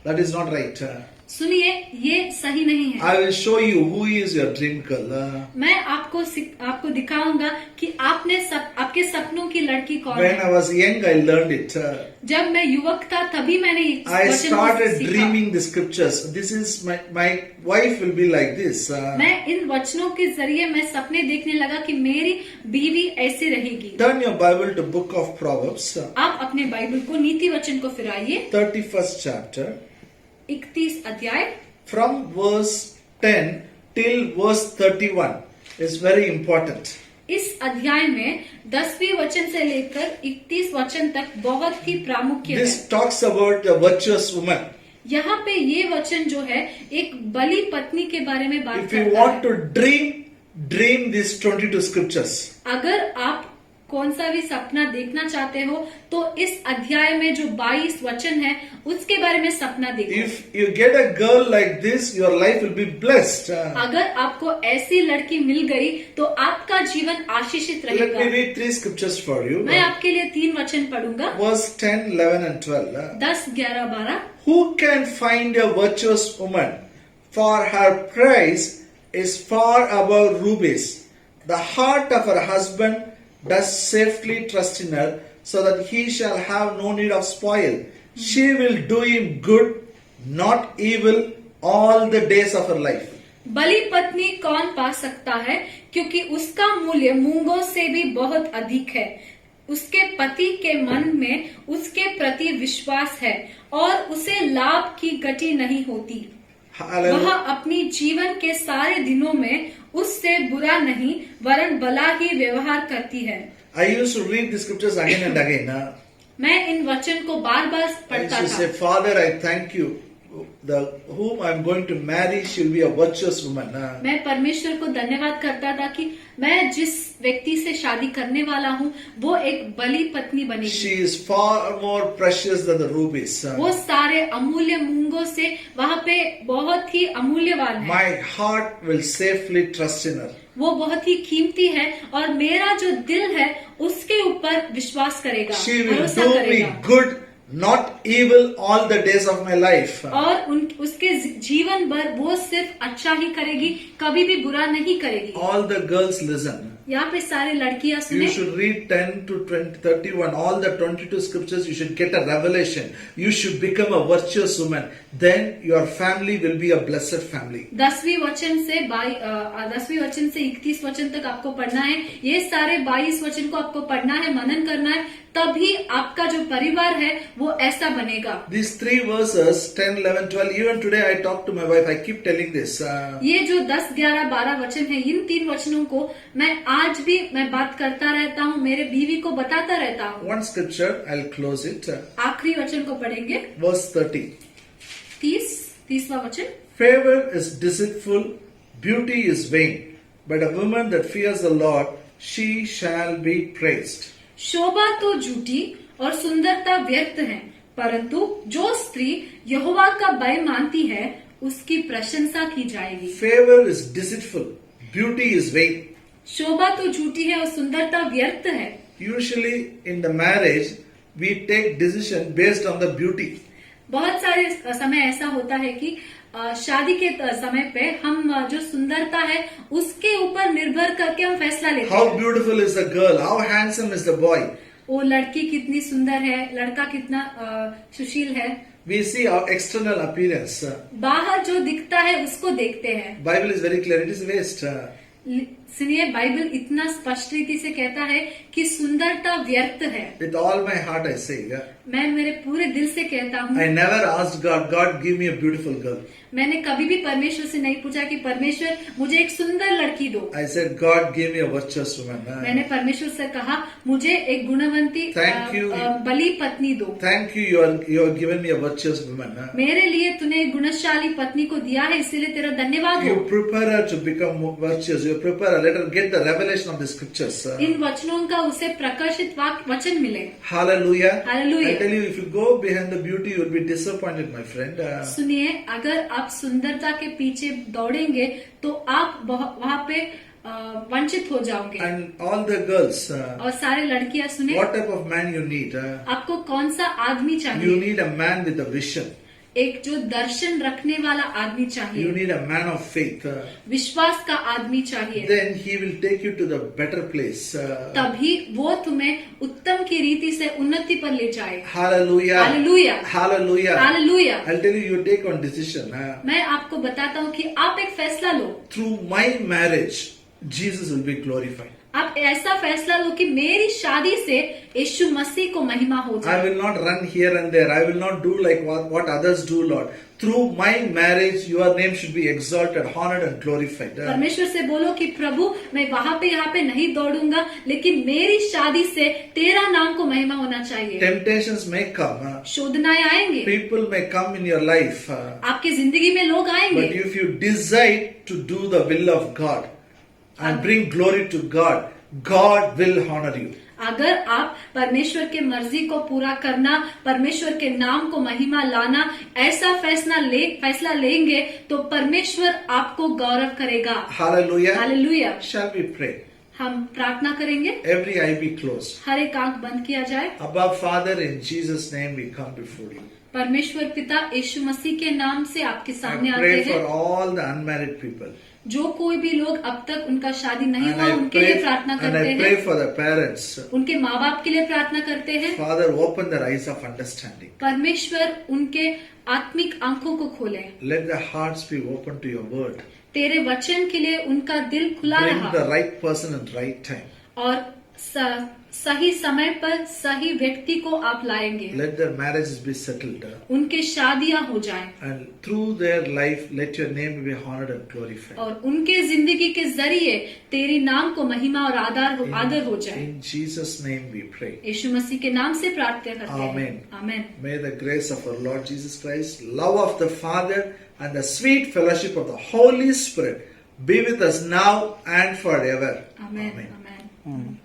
that is not right. सुनिए, ये सही नहीं है। I will show you who is your dream girl. मैं आपको दिखाऊंगा कि आपके सपनों की लड़की कौन When है। I was young, I learned it. जब मैं युवक था तभी मैंने इस I वचन को started सीखा। dreaming the scriptures. This is my wife will be like this. मैं इन वचनों के जरिए मैं सपने देखने लगा कि मेरी बीवी ऐसे रहेगी। Turn your Bible to Book of Proverbs, आप अपने बाइबल को नीति वचन को फिराइए, 31st chapter, 31 अध्याय from verse 10 till verse 31 is very important. इस अध्याय में 10वीं वचन से लेकर 31 वचन तक बहुत ही प्रामुख्य है। This talks about the virtuous woman. यहाँ पे ये वचन जो है एक बली पत्नी के बारे में बात If you करता want है। to dream these 22 scriptures. अगर आप कौन सा भी सपना देखना चाहते हो तो इस अध्याय में जो 22 वचन है उसके बारे में सपना देखो। If you get a girl like this, your life will be blessed. अगर आपको ऐसी लड़की मिल गई तो आपका जीवन आशीषित Let रहेगा। me read 3 scriptures for you. मैं आपके लिए 3 वचन पढ़ूंगा, Verse 10, 11 and 12. 10, 11, 12। Who can find a virtuous woman? For her price is far above rubies. The heart of her husband does safely trust in her, so that he shall have no need of spoil. She will do him good, not evil, all the days of her life. बलि पत्नी कौन पा सकता है, क्योंकि उसका मूल्य मूंगों से भी बहुत अधिक है। उसके पति के मन में उसके प्रति विश्वास है और उसे लाभ की गति नहीं होती। वह अपनी जीवन के सारे दिनों में उससे बुरा नहीं वरन भला ही व्यवहार करती है। I used to read the scriptures again and again. मैं इन वचन को बार बार I पढ़ता used to था। say, Father, I thank you. Whom I am going to marry, she will be a virtuous woman. मैं परमेश्वर को धन्यवाद करता था कि मैं जिस व्यक्ति से शादी करने वाला हूँ वो एक बलि पत्नी She बनेगी। is far more precious than the rubies. वो सारे अमूल्य मूंगों से वहाँ पे बहुत ही अमूल्यवान है। My heart will safely trust in her. वो बहुत ही कीमती है और मेरा जो दिल है उसके ऊपर विश्वास करेगा, She will भरोसा do me करेगा good, not evil, all the days of my life. और उसके जीवन भर वो सिर्फ अच्छा ही करेगी, कभी भी बुरा नहीं करेगी। All the girls listen. यहाँ पे सारे लड़कियां You सुने। should read 10 to 20, 31, all the 22 scriptures. You should get a revelation. You should become a virtuous woman. Then your family will be a blessed family. 10वीं वचन से 31 वचन तक आपको पढ़ना है। ये सारे 22 वचन को आपको पढ़ना है, मनन करना है, तभी आपका जो परिवार है वो ऐसा बनेगा। These 3 verses, 10, 11, 12, even today I talk to my wife, I keep telling this. ये जो 10, 11, 12 वचन है, इन 3 वचनों को मैं आज भी मैं बात करता रहता हूँ, मेरे बीवी को बताता रहता हूँ। One scripture, I'll close it. आखिरी वचन को पढ़ेंगे, Verse 30. 30वां वचन। Favor is deceitful, beauty is vain, but a woman that fears the Lord, she shall be praised. शोभा तो झूठी और सुंदरता व्यर्थ है, परंतु जो स्त्री यहोवा का भय मानती है उसकी प्रशंसा की जाएगी। Favor is deceitful, beauty is vain. शोभा तो झूठी है और सुंदरता व्यर्थ है। Usually in the marriage, we take decision based on the beauty. बहुत सारे समय ऐसा होता है कि शादी के समय पे हम जो सुंदरता है उसके ऊपर निर्भर करके हम फैसला लेते How हैं। beautiful is the girl? How handsome is the boy? वो लड़की कितनी सुंदर है, लड़का कितना सुशील है। We see our external appearance. बाहर जो दिखता है उसको देखते हैं। Bible is very clear. It is waste. सुनिए, बाइबल इतना स्पष्ट रीति से कहता है कि सुंदरता व्यर्थ है। With all my heart I say, मैं मेरे पूरे दिल से कहता हूँ, I never asked God, God give me a beautiful girl. मैंने कभी भी परमेश्वर से नहीं पूछा कि परमेश्वर मुझे एक सुंदर लड़की दो। I said, God give me a virtuous woman. मैंने परमेश्वर से कहा मुझे एक गुणवंती Thank you. बली पत्नी दो। Thank you, you have given me a virtuous woman. मेरे लिए तूने एक गुणशाली पत्नी को दिया है, इसीलिए तेरा धन्यवाद हो। You prepare her to become virtuous. You prepare her. Let her get the revelation of the scriptures. इन वचनों का उसे प्रकाशित वचन मिले। Hallelujah. Hallelujah. I tell you, if you go behind the beauty, you will be disappointed, my friend. सुनिए, अगर आप सुंदरता के पीछे दौड़ेंगे तो आप वहाँ पे वंचित हो जाओगे। And all the girls, और सारे लड़कियां सुने, what type of man you need? आपको कौन सा आदमी You चाहिए? need a man with a vision. एक जो दर्शन रखने वाला आदमी You चाहिए, need a man of faith. विश्वास का आदमी चाहिए। Then he will take you to the better place. तभी वो तुम्हें उत्तम की रीति से उन्नति पर ले जाए। Hallelujah. Hallelujah. Hallelujah. Hallelujah. I'll tell you, you take one decision. मैं आपको बताता हूँ कि आप एक फैसला लो। Through my marriage, Jesus will be glorified. आप ऐसा फैसला लो कि मेरी शादी से यीशु मसीह को महिमा हो I जाए। will not run here and there. I will not do like what others do, Lord. Through my marriage, your name should be exalted, honored and glorified. परमेश्वर से बोलो कि प्रभु मैं वहाँ पे यहाँ पे नहीं दौड़ूंगा, लेकिन मेरी शादी से तेरा नाम को महिमा होना चाहिए। Temptations may come. शोधनाएं आएंगे, People may come in your life. आपकी जिंदगी में लोग But आएंगे, if you decide to do the will of God and bring glory to God, God will honor you. अगर आप परमेश्वर के मर्जी को पूरा करना, परमेश्वर के नाम को महिमा लाना, ऐसा फैसला लेंगे तो परमेश्वर आपको गौरव करेगा। Hallelujah. Hallelujah. Shall we pray? हम प्रार्थना करेंगे, Every eye be closed. हर एक आंख बंद किया जाए। Abba Father, in Jesus' name we come before you. परमेश्वर पिता यीशु मसीह के नाम से आपके सामने I आते pray for हैं। all the unmarried people. जो कोई भी लोग अब तक उनका शादी नहीं And हुआ, I उनके लिए pray, प्रार्थना and करते I pray हैं। for the parents. उनके माँ बाप के लिए प्रार्थना करते हैं। Father, open their eyes of understanding. परमेश्वर उनके आत्मिक आंखों को खोले, Let their hearts be open to your word. तेरे वचन के लिए उनका दिल खुला Bring रहा the right person at right time. और सही समय पर सही व्यक्ति को आप लाएंगे। Let their marriages be settled. उनके शादियां हो जाएं And through their life, let your name be honored and glorified. और उनके जिंदगी के जरिए तेरी नाम को महिमा और आदर हो जाए। In Jesus' name we pray. यीशु मसीह के नाम से प्रार्थना करते हैं। Amen. Amen. May the grace of our Lord Jesus Christ, love of the Father, and the sweet fellowship of the Holy Spirit be with us now and forever. Amen. Amen. Amen.